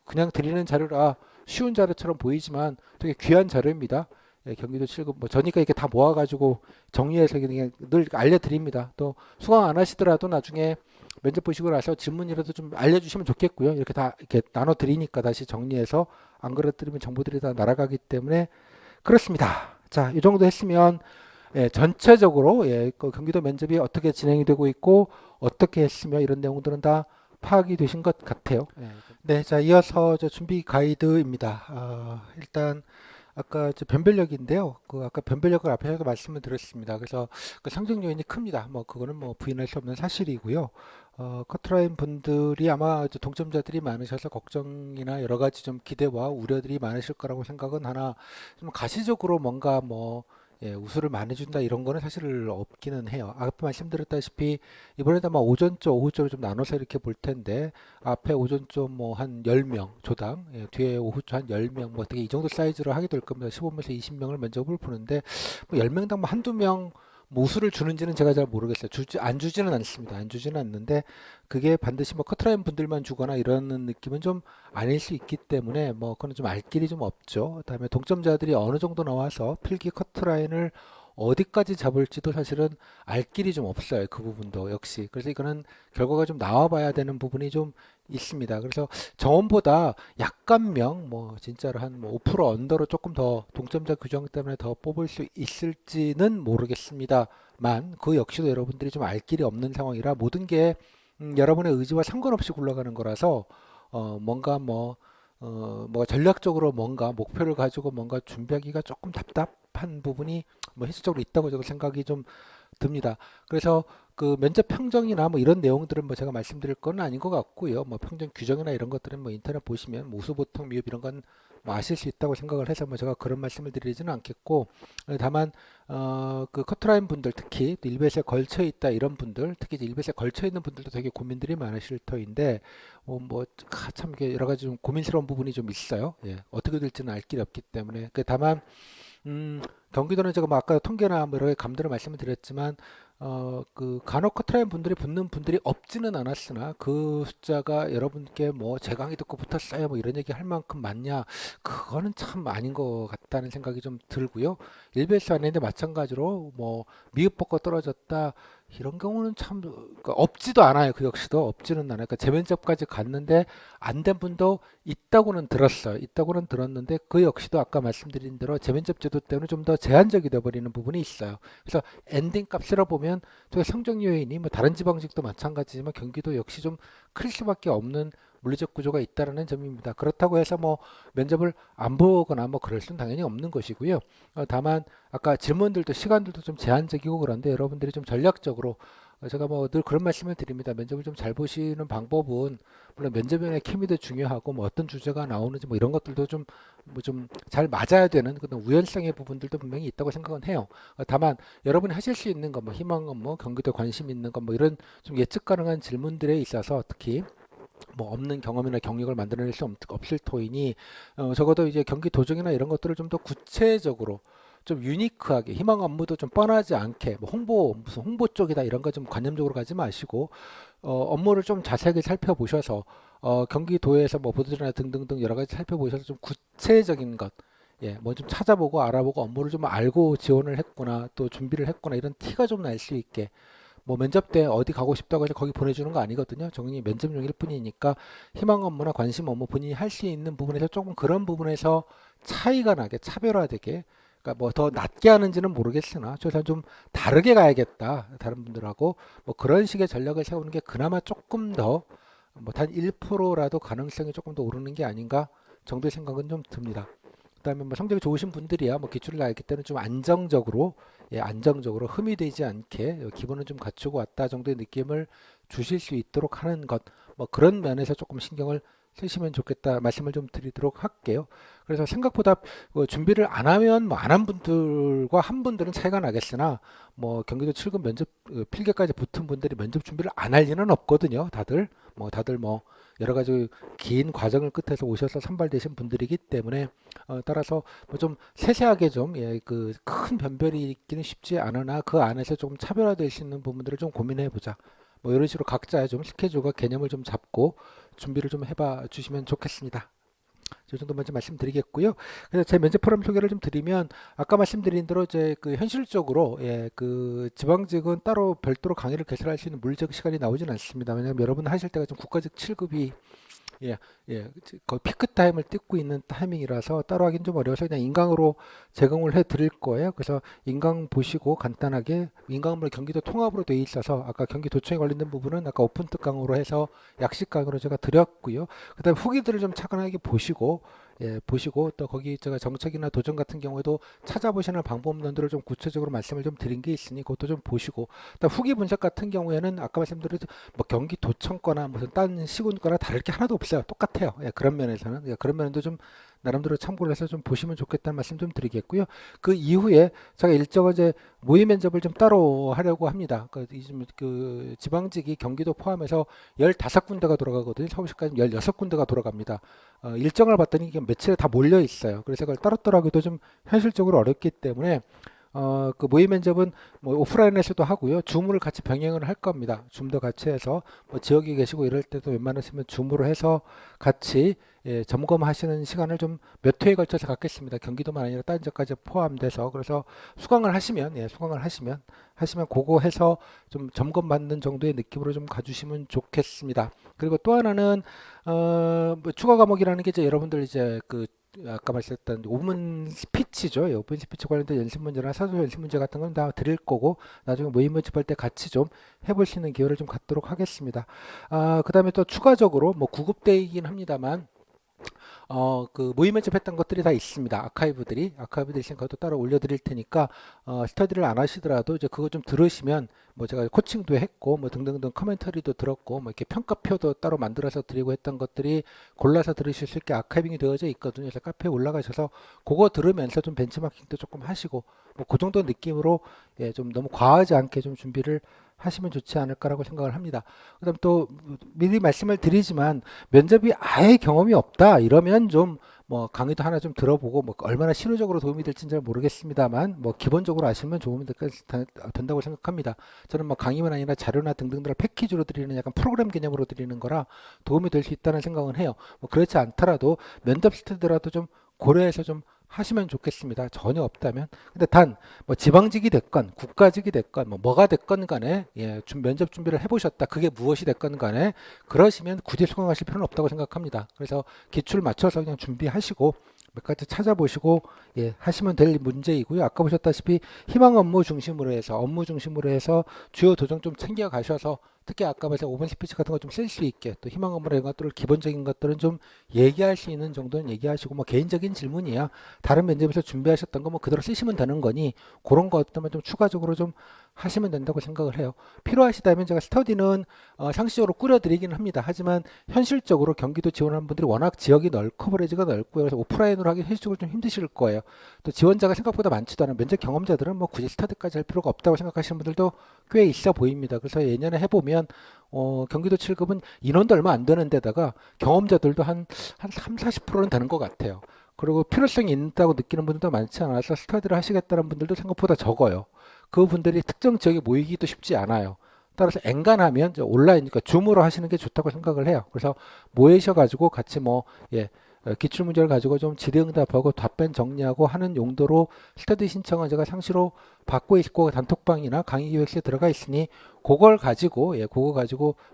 그냥 드리는 자료라 쉬운 자료처럼 보이지만 되게 귀한 자료입니다. 예, 경기도 7급 뭐 저니까 이렇게 다 모아가지고 정리해서 그냥 늘 알려드립니다. 또 수강 안 하시더라도 나중에 면접 보시고 나서 질문이라도 좀 알려주시면 좋겠고요. 이렇게 다 이렇게 나눠드리니까 다시 정리해서 안 그래드리면 정보들이 다 날아가기 때문에 그렇습니다. 자, 이 정도 했으면 예, 전체적으로 예, 그 경기도 면접이 어떻게 진행이 되고 있고 어떻게 했으며 이런 내용들은 다 파악이 되신 것 같아요. 예. 네, 자, 이어서 저 준비 가이드입니다. 일단 아까 저 변별력인데요. 그 아까 변별력을 앞에서도 말씀을 드렸습니다. 그래서 그 상승 요인이 큽니다. 뭐 그거는 뭐 부인할 수 없는 사실이고요. 커트라인 분들이 아마 이제 동점자들이 많으셔서 걱정이나 여러 가지 좀 기대와 우려들이 많으실 거라고 생각은 하나 좀 가시적으로 뭔가 뭐 예, 우수를 많이 준다 이런 거는 사실 없기는 해요. 아까 말씀드렸다시피 이번에도 아마 오전조, 오후조로 좀 나눠서 이렇게 볼 텐데 앞에 오전조 뭐 한 10명 조당, 예, 뒤에 오후조 한 10명 뭐 어떻게 이 정도 사이즈로 하게 될 겁니다. 15명에서 20명을 면접을 보는데 뭐 10명당 뭐 한두 명 뭐 우수를 주는지는 제가 잘 모르겠어요. 안 주지는 않습니다. 안 주지는 않는데 그게 반드시 뭐 커트라인 분들만 주거나 이러는 느낌은 좀 아닐 수 있기 때문에 뭐 그건 좀 알 길이 좀 없죠. 그다음에 동점자들이 어느 정도 나와서 필기 커트라인을 어디까지 잡을지도 사실은 알 길이 좀 없어요. 그 부분도 역시. 그래서 이거는 결과가 좀 나와봐야 되는 부분이 좀 있습니다. 그래서 정원보다 약간명 뭐 진짜로 한 뭐 5% 언더로 조금 더 동점자 규정 때문에 더 뽑을 수 있을지는 모르겠습니다만 그 역시도 여러분들이 좀 알 길이 없는 상황이라 모든 게 여러분의 의지와 상관없이 굴러가는 거라서 뭔가 뭐 전략적으로 뭔가 목표를 가지고 뭔가 준비하기가 조금 답답한 부분이 뭐 현실적으로 있다고 저도 생각이 좀 듭니다. 그래서 그 면접 평정이나 뭐 이런 내용들은 뭐 제가 말씀드릴 건 아닌 것 같고요. 뭐 평정 규정이나 이런 것들은 뭐 인터넷 보시면 뭐 우수보통 미흡 이런 건 뭐 아실 수 있다고 생각을 해서 뭐 제가 그런 말씀을 드리지는 않겠고 다만 그 커트라인 분들 특히 또 일베스에 걸쳐 있다 이런 분들 특히 이제 일베스에 걸쳐 있는 분들도 되게 고민들이 많으실 터인데 참 여러 가지 좀 고민스러운 부분이 좀 있어요. 예, 어떻게 될지는 알 길이 없기 때문에 다만 경기도는 제가 뭐 아까 통계나 뭐 여러 가지 감들을 말씀을 드렸지만 그 간혹 커트라인 분들이 붙는 분들이 없지는 않았으나 그 숫자가 여러분께 뭐 제 강의 듣고 붙었어요 뭐 이런 얘기 할 만큼 많냐 그거는 참 아닌 것 같다는 생각이 좀 들고요. 일베스 안에는데 마찬가지로 뭐 미흡 뽑고 떨어졌다 이런 경우는 참 그러니까 없지도 않아요. 그 역시도 없지는 않아요. 그러니까 재면접까지 갔는데 안 된 분도 있다고는 들었어요. 있다고는 들었는데 그 역시도 아까 말씀드린 대로 재면접 제도 때문에 좀 더 제한적이 되어버리는 부분이 있어요. 그래서 엔딩 값으로 보면 저희 성적 요인이 뭐 다른 지방직도 마찬가지지만 경기도 역시 좀 클 수밖에 없는 물리적 구조가 있다는 점입니다. 그렇다고 해서 뭐 면접을 안 보거나 뭐 그럴 수는 당연히 없는 것이고요. 다만 아까 질문들도 시간들도 좀 제한적이고 그런데 여러분들이 좀 전략적으로 제가 뭐 늘 그런 말씀을 드립니다. 면접을 좀 잘 보시는 방법은 물론 면접의 케미도 중요하고 뭐 어떤 주제가 나오는지 뭐 이런 것들도 좀 뭐 좀 잘 맞아야 되는 그런 우연성의 부분들도 분명히 있다고 생각은 해요. 다만 여러분이 하실 수 있는 거 뭐 희망 업무, 경기도 관심 있는 거 뭐 이런 좀 예측 가능한 질문들에 있어서 특히 뭐 없는 경험이나 경력을 만들어낼 수 없을 터이니 적어도 이제 경기 도정이나 이런 것들을 좀 더 구체적으로 좀 유니크하게 희망 업무도 좀 뻔하지 않게 뭐 홍보 무슨 홍보 쪽이다 이런 거 좀 관념적으로 가지 마시고 업무를 좀 자세하게 살펴보셔서 경기도에서 뭐 보도자료나 등등등 여러 가지 살펴보셔서 좀 구체적인 것 예, 뭐 좀 찾아보고 알아보고 업무를 좀 알고 지원을 했구나 또 준비를 했구나 이런 티가 좀 날 수 있게 뭐 면접 때 어디 가고 싶다고 해서 거기 보내주는 거 아니거든요. 정말 면접용일 뿐이니까 희망 업무나 관심 업무 본인이 할 수 있는 부분에서 조금 그런 부분에서 차이가 나게 차별화되게 그러니까 뭐 더 낮게 하는지는 모르겠으나 저는 좀 다르게 가야겠다 다른 분들하고 뭐 그런 식의 전략을 세우는 게 그나마 조금 더 뭐 단 1%라도 가능성이 조금 더 오르는 게 아닌가 정도의 생각은 좀 듭니다. 그다음에 뭐 성적이 좋으신 분들이야 뭐 기출을 나왔기 때문에 좀 안정적으로 안정적으로 흠이 되지 않게 기본은 좀 갖추고 왔다 정도의 느낌을 주실 수 있도록 하는 것, 뭐 그런 면에서 조금 신경을 쓰시면 좋겠다 말씀을 좀 드리도록 할게요. 그래서 생각보다 준비를 안 하면 뭐 안 한 분들과 한 분들은 차이가 나겠으나 뭐 경기도 7급 면접 필기까지 붙은 분들이 면접 준비를 안 할 리는 없거든요. 다들 뭐 여러 가지 긴 과정을 끝에서 오셔서 선발되신 분들이기 때문에 따라서 뭐 좀 세세하게 좀 그 큰 변별이 있기는 쉽지 않으나 그 안에서 조금 차별화될 수 있는 부분들을 좀 고민해 보자. 뭐 이런 식으로 각자 좀 스케줄과 개념을 좀 잡고 준비를 좀 해봐 주시면 좋겠습니다. 이 정도만 좀 말씀드리겠고요. 그래서 제 면접 프로그램 소개를 좀 드리면 아까 말씀드린 대로 이제 그 현실적으로 그 지방직은 따로 별도로 강의를 개설할 수 있는 물리적 시간이 나오진 않습니다. 왜냐하면 여러분 하실 때가 좀 국가직 7급이 예, 거의 피크 타임을 띄고 있는 타이밍이라서 따로 하긴 좀 어려워서 그냥 인강으로 제공을 해 드릴 거예요. 그래서 인강 보시고 간단하게 인강물 경기도 통합으로 돼 있어서 아까 경기도청에 관련된 부분은 아까 오픈 특강으로 해서 약식 강의로 제가 드렸고요. 그다음에 후기들을 좀 차근하게 보시고 보시고 또 거기 제가 정책이나 도전 같은 경우에도 찾아보시는 방법론들을 좀 구체적으로 말씀을 좀 드린 게 있으니 그것도 좀 보시고 또 후기 분석 같은 경우에는 아까 말씀드린 뭐 경기도청 거나 무슨 딴 시군 거나 다를 게 하나도 없어요. 똑같아요. 그런 면에서는 그런 면도 좀 나름대로 참고를 해서 좀 보시면 좋겠다는 말씀 좀 드리겠고요. 그 이후에 제가 일정을 이제 모의 면접을 좀 따로 하려고 합니다. 그 지방직이 경기도 포함해서 15군데가 돌아가거든요. 서울시까지 16군데가 돌아갑니다. 일정을 봤더니 이게 며칠에 다 몰려 있어요. 그래서 그걸 따로따로 하기도 좀 현실적으로 어렵기 때문에 그 모의 면접은 뭐 오프라인에서도 하고요. 줌을 같이 병행을 할 겁니다. 줌도 같이 해서 뭐 지역에 계시고 이럴 때도 웬만하시면 줌으로 해서 같이 점검하시는 시간을 좀 몇 회에 걸쳐서 갖겠습니다. 경기도만 아니라 다른 지역까지 포함돼서 그래서 수강을 하시면 그거 해서 좀 점검받는 정도의 느낌으로 좀 가주시면 좋겠습니다. 그리고 또 하나는 뭐 추가 과목이라는 게 이제 여러분들 이제 그 아까 말씀했던 오문 스피치죠. 오pen 스피치 관련된 연습 문제나 사전 연습 문제 같은 건 다 드릴 거고 나중에 모의 모집할 때 같이 좀 해볼 수 있는 기회를 좀 갖도록 하겠습니다. 그다음에 또 추가적으로 뭐 구급대이긴 합니다만 그 모의 면접했던 것들이 다 있습니다. 아카이브들이 있으니까 그것도 따로 올려드릴 테니까 스터디를 안 하시더라도 이제 그거 좀 들으시면 뭐 제가 코칭도 했고 뭐 등등등 커멘터리도 들었고 뭐 이렇게 평가표도 따로 만들어서 드리고 했던 것들이 골라서 들으실 수 있게 아카이빙이 되어져 있거든요. 그래서 카페에 올라가셔서 그거 들으면서 좀 벤치마킹도 조금 하시고 뭐 그 정도 느낌으로 좀 너무 과하지 않게 좀 준비를 하시면 좋지 않을까라고 생각을 합니다. 그다음 또 미리 말씀을 드리지만 면접이 아예 경험이 없다 이러면 좀 뭐 강의도 하나 좀 들어보고 뭐 얼마나 실효적으로 도움이 될지는 잘 모르겠습니다만 뭐 기본적으로 아시면 도움이 된다고 생각합니다. 저는 뭐 강의만 아니라 자료나 등등들을 패키지로 드리는 약간 프로그램 개념으로 드리는 거라 도움이 될 수 있다는 생각은 해요. 뭐 그렇지 않더라도 면접 스터디라도 좀 고려해서 좀 하시면 좋겠습니다. 전혀 없다면. 근데 단 뭐 지방직이 됐건 국가직이 됐건 뭐가 됐건 간에 면접 준비를 해보셨다. 그게 무엇이 됐건 간에 그러시면 굳이 수강하실 필요는 없다고 생각합니다. 그래서 기출 맞춰서 그냥 준비하시고 몇 가지 찾아보시고 하시면 될 문제이고요. 아까 보셨다시피 희망 업무 중심으로 해서 주요 도정 좀 챙겨 가셔서 특히 아까 말씀 오픈 스피치 같은 거 좀 쓸 수 있게 또 희망 업무나 이런 것들을 기본적인 것들은 좀 얘기할 수 있는 정도는 얘기하시고 뭐 개인적인 질문이야 다른 면접에서 준비하셨던 거 뭐 그대로 쓰시면 되는 거니 그런 것들만 좀 추가적으로 좀 하시면 된다고 생각을 해요. 필요하시다면 제가 스터디는 상시적으로 꾸려드리긴 합니다. 하지만 현실적으로 경기도 지원하는 분들이 워낙 지역이 커버리지가 넓고요. 그래서 오프라인으로 하기 현실적으로 좀 힘드실 거예요. 또 지원자가 생각보다 많지도 않은 면접 경험자들은 뭐 굳이 스터디까지 할 필요가 없다고 생각하시는 분들도 꽤 있어 보입니다. 그래서 예년에 해보면 경기도 7급은 인원도 얼마 안 되는 데다가 경험자들도 한 3, 40%는 되는 것 같아요. 그리고 필요성이 있다고 느끼는 분들도 많지 않아서 스터디를 하시겠다는 분들도 생각보다 적어요. 그 분들이 특정 지역에 모이기도 쉽지 않아요. 따라서 엔간하면 온라인, 그러니까 줌으로 하시는 게 좋다고 생각을 해요. 그래서 모이셔가지고 같이 기출 문제를 가지고 좀 질의응답하고 답변 정리하고 하는 용도로 스터디 신청은 제가 상시로 받고 있고 단톡방이나 강의 기획서에 들어가 있으니 그거 가지고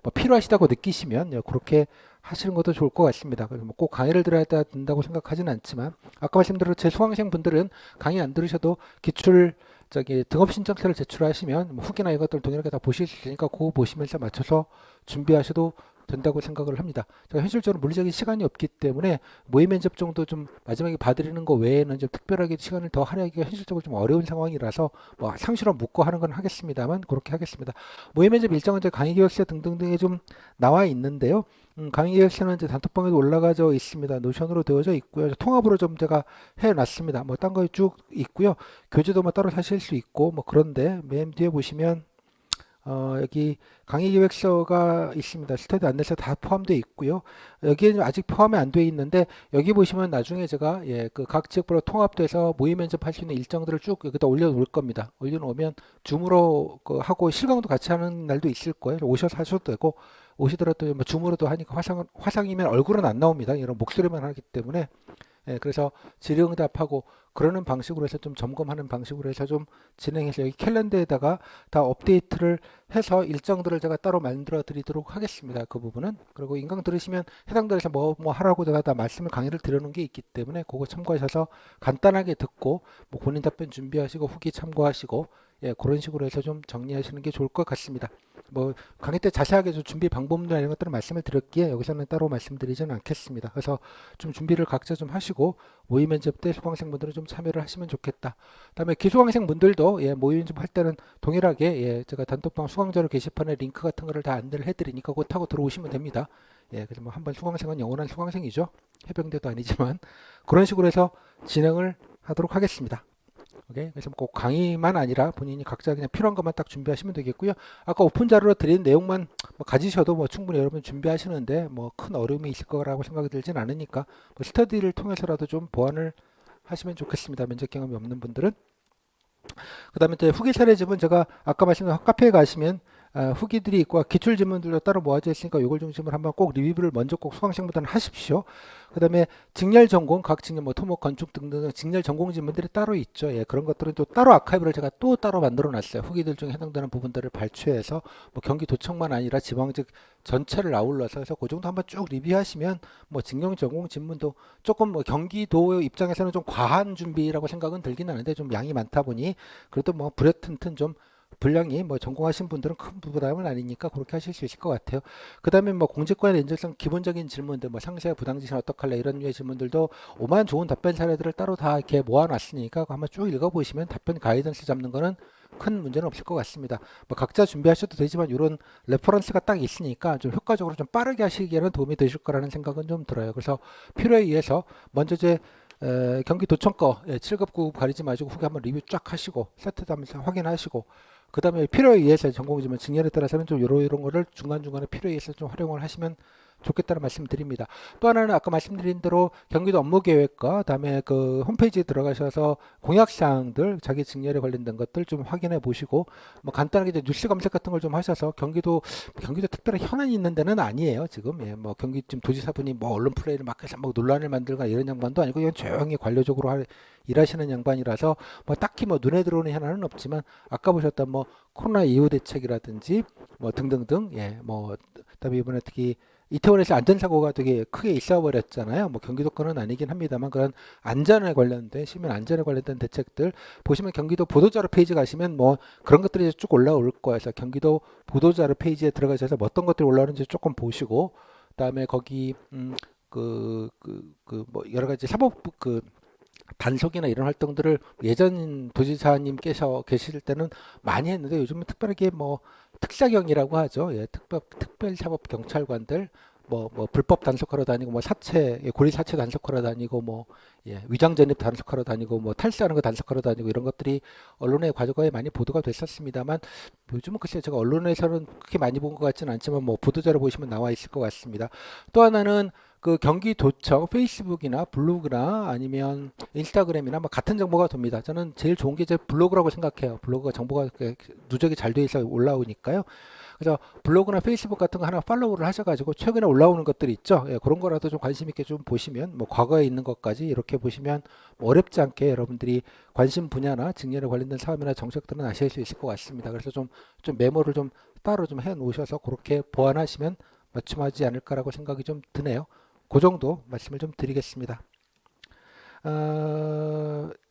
뭐 필요하시다고 느끼시면 그렇게 하시는 것도 좋을 것 같습니다. 그래서 뭐꼭 강의를 들어야 된다고 생각하지는 않지만 아까 말씀드린 제 수강생 분들은 강의 안 들으셔도 기출 등업 신청서를 제출하시면 뭐 후기나 이것들 동일하게 다 보실 수 있으니까 그거 보시면서 맞춰서 준비하셔도 된다고 생각을 합니다. 제가 현실적으로 물리적인 시간이 없기 때문에 모의 면접 정도 좀 마지막에 봐드리는 거 외에는 좀 특별하게 시간을 더 할애하기가 현실적으로 좀 어려운 상황이라서 뭐 상시로 묻고 하는 건 하겠습니다만 그렇게 하겠습니다. 모의 면접 일정은 이제 강의계획서 등등등에 좀 나와 있는데요. 강의계획서는 이제 단톡방에도 올라가져 있습니다. 노션으로 되어져 있고요. 통합으로 좀 제가 해놨습니다. 뭐 딴 거 쭉 있고요. 교재도 뭐 따로 사실 수 있고 뭐 그런데 맨 뒤에 보시면 여기 강의계획서가 있습니다. 스터디 안내서 다 포함되어 있고요. 여기에는 아직 포함이 안 되어 있는데 여기 보시면 나중에 제가 그 각 지역별로 통합돼서 모의 면접할 수 있는 일정들을 쭉 여기다 올려놓을 겁니다. 올려놓으면 줌으로 하고 실강도 같이 하는 날도 있을 거예요. 오셔서 하셔도 되고 오시더라도 뭐 줌으로도 하니까 화상이면 얼굴은 안 나옵니다. 이런 목소리만 하기 때문에 그래서 질의응답하고 그러는 방식으로 해서 좀 점검하는 방식으로 해서 좀 진행해서 여기 캘린더에다가 다 업데이트를 해서 일정들을 제가 따로 만들어 드리도록 하겠습니다. 그 부분은. 그리고 인강 들으시면 해당들에서 뭐 하라고 제가 다 말씀을 강의를 드려놓은 게 있기 때문에 그거 참고하셔서 간단하게 듣고 뭐 본인 답변 준비하시고 후기 참고하시고 그런 식으로 해서 좀 정리하시는 게 좋을 것 같습니다. 뭐 강의 때 자세하게 좀 준비 방법이나 이런 것들을 말씀을 드렸기에 여기서는 따로 말씀드리지는 않겠습니다. 그래서 좀 준비를 각자 좀 하시고 모의 면접 때 수강생분들은 좀 참여를 하시면 좋겠다. 그다음에 기수강생분들도 모의 면접 할 때는 동일하게 제가 단톡방 수강자료 게시판에 링크 같은 거를 다 안내를 해드리니까 그거 타고 들어오시면 됩니다. 그래서 뭐 한번 수강생은 영원한 수강생이죠. 해병대도 아니지만 그런 식으로 해서 진행을 하도록 하겠습니다. 오케이? 그래서 꼭 강의만 아니라 본인이 각자 그냥 필요한 것만 딱 준비하시면 되겠고요. 아까 오픈 자료로 드린 내용만 뭐 가지셔도 뭐 충분히 여러분 준비하시는데 뭐 큰 어려움이 있을 거라고 생각이 들진 않으니까 뭐 스터디를 통해서라도 좀 보완을 하시면 좋겠습니다. 면접 경험이 없는 분들은. 그 다음에 이제 후기 사례집은 제가 아까 말씀드린 카페에 가시면 후기들이 있고 기출 질문들도 따로 모아져 있으니까 이걸 중심으로 한번 꼭 리뷰를 먼저 꼭 수강생보다는 하십시오. 그 다음에 직렬 전공, 각 직렬 뭐 토목, 건축 등등 직렬 전공 질문들이 따로 있죠. 그런 것들은 또 따로 아카이브를 제가 또 따로 만들어 놨어요. 후기들 중에 해당되는 부분들을 발췌해서 뭐 경기도청만 아니라 지방직 전체를 아울러서 그래서 그 정도 한번 쭉 리뷰하시면 뭐 직렬 전공 질문도 조금 뭐 경기도 입장에서는 좀 과한 준비라고 생각은 들긴 하는데 좀 양이 많다 보니 그래도 뭐 불에 좀 분량이 뭐 전공하신 분들은 큰 부담은 아니니까 그렇게 하실 수 있을 것 같아요. 그 다음에 뭐 공직관의 인적성 기본적인 질문들, 뭐 상세와 부당지시는 어떡할래 이런 류의 질문들도 오만 좋은 답변 사례들을 따로 다 이렇게 모아놨으니까 그거 한번 쭉 읽어보시면 답변 가이던스 잡는 거는 큰 문제는 없을 것 같습니다. 뭐 각자 준비하셔도 되지만 이런 레퍼런스가 딱 있으니까 좀 효과적으로 좀 빠르게 하시기에는 도움이 되실 거라는 생각은 좀 들어요. 그래서 필요에 의해서 먼저 경기도청 거 7급 9급 가리지 마시고 후기 한번 리뷰 쫙 하시고 세트도 하면서 확인하시고 그 다음에 필요에 의해서 전공이지만 직렬에 따라서는 좀 이런 거를 중간중간에 필요에 의해서 좀 활용을 하시면 좋겠다는 말씀 드립니다. 또 하나는 아까 말씀드린 대로 경기도 업무계획과 그다음에 그 홈페이지에 들어가셔서 공약사항들 자기 직렬에 관련된 것들 좀 확인해 보시고 뭐 간단하게 이제 뉴스 검색 같은 걸 좀 하셔서 경기도 특별한 현안이 있는 데는 아니에요 지금. 뭐 경기 지금 도지사분이 뭐 언론 플레이를 막 해서 뭐 논란을 만들거나 이런 양반도 아니고 그냥 조용히 관료적으로 일하시는 양반이라서 뭐 딱히 뭐 눈에 들어오는 현안은 없지만 아까 보셨던 뭐 코로나 이후 대책이라든지 뭐 등등등 뭐 그다음에 이번에 특히 이태원에서 안전사고가 되게 크게 있어 버렸잖아요. 뭐 경기도 건은 아니긴 합니다만 그런 안전에 관련된 시민 안전에 관련된 대책들 보시면 경기도 보도자료 페이지 가시면 뭐 그런 것들이 쭉 올라올 거예요. 그래서 경기도 보도자료 페이지에 들어가셔서 뭐 어떤 것들이 올라오는지 조금 보시고 그다음에 거기 뭐 여러 가지 사법부 단속이나 이런 활동들을 예전 도지사님께서 계실 때는 많이 했는데 요즘은 특별하게 뭐 특사경이라고 하죠. 특별사법 경찰관들 뭐 불법 단속하러 다니고 뭐 고리 사체 단속하러 다니고 뭐 위장 전입 단속하러 다니고 뭐 탈세하는 거 단속하러 다니고 이런 것들이 언론에 과거에 많이 보도가 됐었습니다만 요즘은 글쎄 제가 언론에서는 그렇게 많이 본 것 같지는 않지만 뭐 보도자료 보시면 나와 있을 것 같습니다. 또 하나는 그 경기도청 페이스북이나 블로그나 아니면 인스타그램이나 뭐 같은 정보가 돕니다. 저는 제일 좋은 게 제 블로그라고 생각해요. 블로그가 정보가 누적이 잘 돼 있어 올라오니까요. 그래서 블로그나 페이스북 같은 거 하나 팔로우를 하셔가지고 최근에 올라오는 것들이 있죠. 그런 거라도 좀 관심 있게 좀 보시면 뭐 과거에 있는 것까지 이렇게 보시면 뭐 어렵지 않게 여러분들이 관심 분야나 직렬에 관련된 사업이나 정책들은 아실 수 있을 것 같습니다. 그래서 좀 메모를 좀 따로 좀 해 놓으셔서 그렇게 보완하시면 맞춤하지 않을까라고 생각이 좀 드네요. 그 정도 말씀을 좀 드리겠습니다.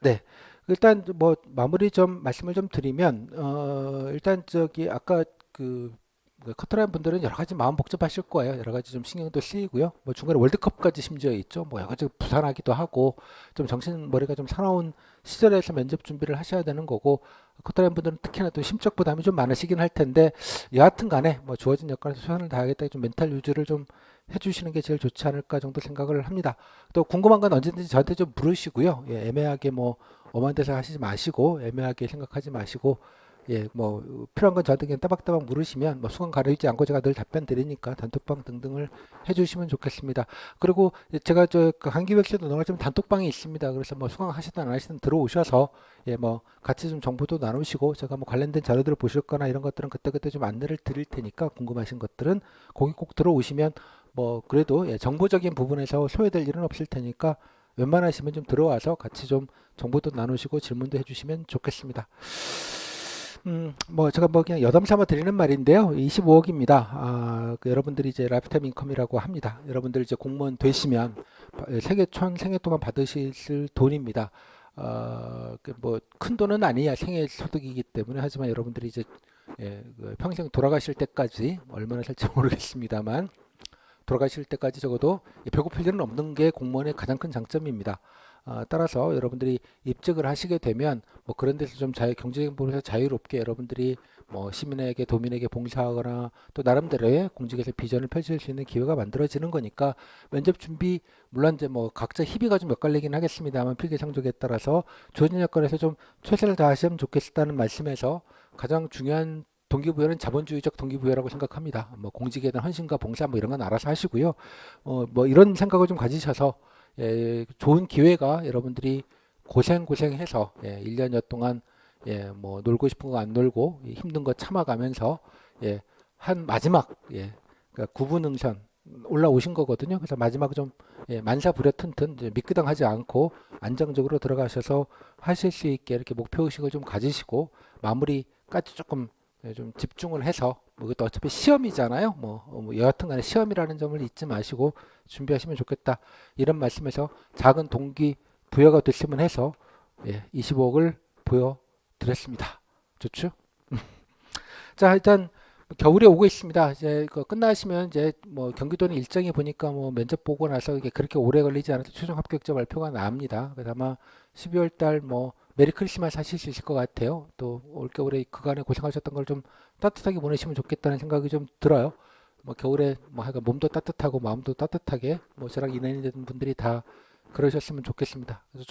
네. 일단 뭐 마무리 좀 말씀을 좀 드리면 일단 저기 아까 그 커트라인 분들은 여러 가지 마음 복잡하실 거예요. 여러 가지 좀 신경도 쓰이고요. 뭐 중간에 월드컵까지 심지어 있죠. 뭐 여러 가지 부산하기도 하고 좀 정신 머리가 좀 사나운 시절에서 면접 준비를 하셔야 되는 거고 커트라인 분들은 특히나 또 심적 부담이 좀 많으시긴 할 텐데 여하튼 간에 뭐 주어진 역할에서 최선을 다하겠다 좀 멘탈 유지를 좀 해주시는 게 제일 좋지 않을까 정도 생각을 합니다. 또 궁금한 건 언제든지 저한테 좀 물으시고요. 예, 애매하게 뭐 엄한 데서 하시지 마시고 애매하게 생각하지 마시고 예, 뭐 필요한 건 저한테 그냥 따박따박 물으시면 뭐 수강 가리지 않고 제가 늘 답변 드리니까 단톡방 등등을 해주시면 좋겠습니다. 그리고 제가 저그 한기백씨도 넘어가지만 단톡방이 있습니다. 그래서 뭐 수강 하시든 안 하시든 들어오셔서 예, 뭐 같이 좀 정보도 나누시고 제가 뭐 관련된 자료들을 보실 거나 이런 것들은 그때그때 좀 안내를 드릴 테니까 궁금하신 것들은 거기 꼭 들어오시면 뭐 그래도 예, 정보적인 부분에서 소외될 일은 없을 테니까 웬만하시면 좀 들어와서 같이 좀 정보도 나누시고 질문도 해주시면 좋겠습니다. 뭐 제가 뭐 그냥 여담 삼아 드리는 말인데요. 25억입니다. 그 여러분들이 이제 라이프타임 인컴이라고 합니다. 여러분들 이제 공무원 되시면 생애 동안 받으실 돈입니다. 뭐 큰 돈은 아니야 생애 소득이기 때문에 하지만 여러분들이 이제 예, 그 평생 돌아가실 때까지 얼마나 살지 모르겠습니다만 돌아가실 때까지 적어도 배고플 일은 없는 게 공무원의 가장 큰 장점입니다. 따라서 여러분들이 입직을 하시게 되면 뭐 그런 데서 좀 경제적인 부분에서 자유롭게 여러분들이 뭐 시민에게 도민에게 봉사하거나 또 나름대로의 공직에서 비전을 펼칠 수 있는 기회가 만들어지는 거니까 면접 준비 물론 이제 뭐 각자 희비가 좀 엇갈리긴 하겠습니다만 필기 성적에 따라서 주어진 여건에서 좀 최선을 다하시면 좋겠다는 말씀에서 가장 중요한 동기부여는 자본주의적 동기부여라고 생각합니다. 뭐 공직에 대한 헌신과 봉사 뭐 이런 건 알아서 하시고요. 뭐 이런 생각을 좀 가지셔서 예, 좋은 기회가 여러분들이 고생해서 예, 1년여 동안 예, 뭐 놀고 싶은 거 안 놀고 힘든 거 참아가면서 예, 한 마지막 예, 그러니까 구분응선 올라오신 거거든요. 그래서 마지막 좀 예, 만사부려 튼튼 이제 미끄덩하지 않고 안정적으로 들어가셔서 하실 수 있게 이렇게 목표의식을 좀 가지시고 마무리까지 조금 예, 좀 집중을 해서 뭐 이것도 어차피 시험이잖아요. 뭐 여하튼간에 시험이라는 점을 잊지 마시고 준비하시면 좋겠다. 이런 말씀에서 작은 동기 부여가 됐으면 해서 예, 25억을 보여드렸습니다. 좋죠? 자, 일단 겨울에 오고 있습니다. 이제 그 끝나시면 이제 뭐 경기도는 일정이 보니까 뭐 면접 보고 나서 이게 그렇게 오래 걸리지 않아도 최종 합격자 발표가 납니다. 그래서 아마 12월 달 뭐 메리 크리스마스 하실 수 있을 것 같아요. 또 올겨울에 그간에 고생하셨던 걸 좀 따뜻하게 보내시면 좋겠다는 생각이 좀 들어요. 뭐 겨울에 뭐 하여간 몸도 따뜻하고 마음도 따뜻하게 뭐 저랑 인연이 된 분들이 다 그러셨으면 좋겠습니다. 그래서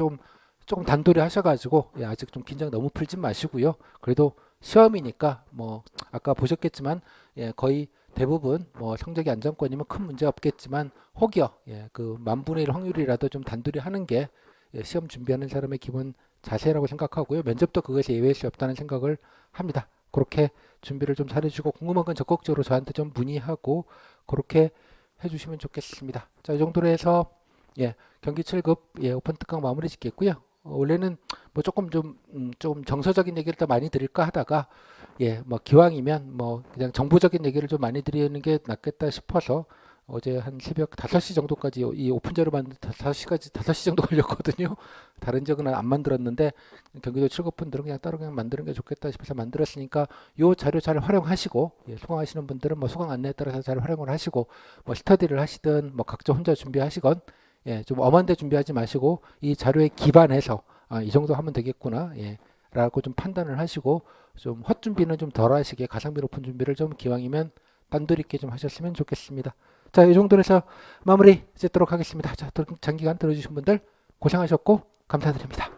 조금 단도리 하셔가지고 예, 아직 좀 긴장 너무 풀지 마시고요. 그래도 시험이니까 뭐 아까 보셨겠지만 예, 거의 대부분 뭐 성적이 안정권이면 큰 문제 없겠지만 혹여 예, 그 만분의 1 확률이라도 좀 단도리 하는 게 예, 시험 준비하는 사람의 기본 자세라고 생각하고요. 면접도 그것이 예외일 수 없다는 생각을 합니다. 그렇게 준비를 좀 잘해주시고 궁금한 건 적극적으로 저한테 좀 문의하고 그렇게 해주시면 좋겠습니다. 자, 이 정도로 해서 예, 경기 7급 예, 오픈 특강 마무리 짓겠고요. 원래는 뭐 조금 정서적인 얘기를 더 많이 드릴까 하다가 예, 뭐 기왕이면 뭐 그냥 정보적인 얘기를 좀 많이 드리는 게 낫겠다 싶어서 어제 한 새벽 5시 정도까지 이 오픈제로 만든 5시 정도 걸렸거든요. 다른 적은 안 만들었는데 경기도 7급 분들은 그냥 따로 그냥 만드는 게 좋겠다 싶어서 만들었으니까 요 자료 잘 활용하시고 예, 수강하시는 분들은 뭐 수강 안내에 따라서 잘 활용을 하시고 뭐 스터디를 하시든 뭐 각자 혼자 준비하시건 예, 좀 엄한데 준비하지 마시고 이 자료에 기반해서 이 정도 하면 되겠구나 예, 라고 좀 판단을 하시고 좀 헛준비는 좀 덜 하시게 가성비 높은 준비를 좀 기왕이면 단도리 있게 좀 하셨으면 좋겠습니다. 자, 이 정도로 해서 마무리 짓도록 하겠습니다. 자, 장기간 들어주신 분들 고생하셨고 감사드립니다.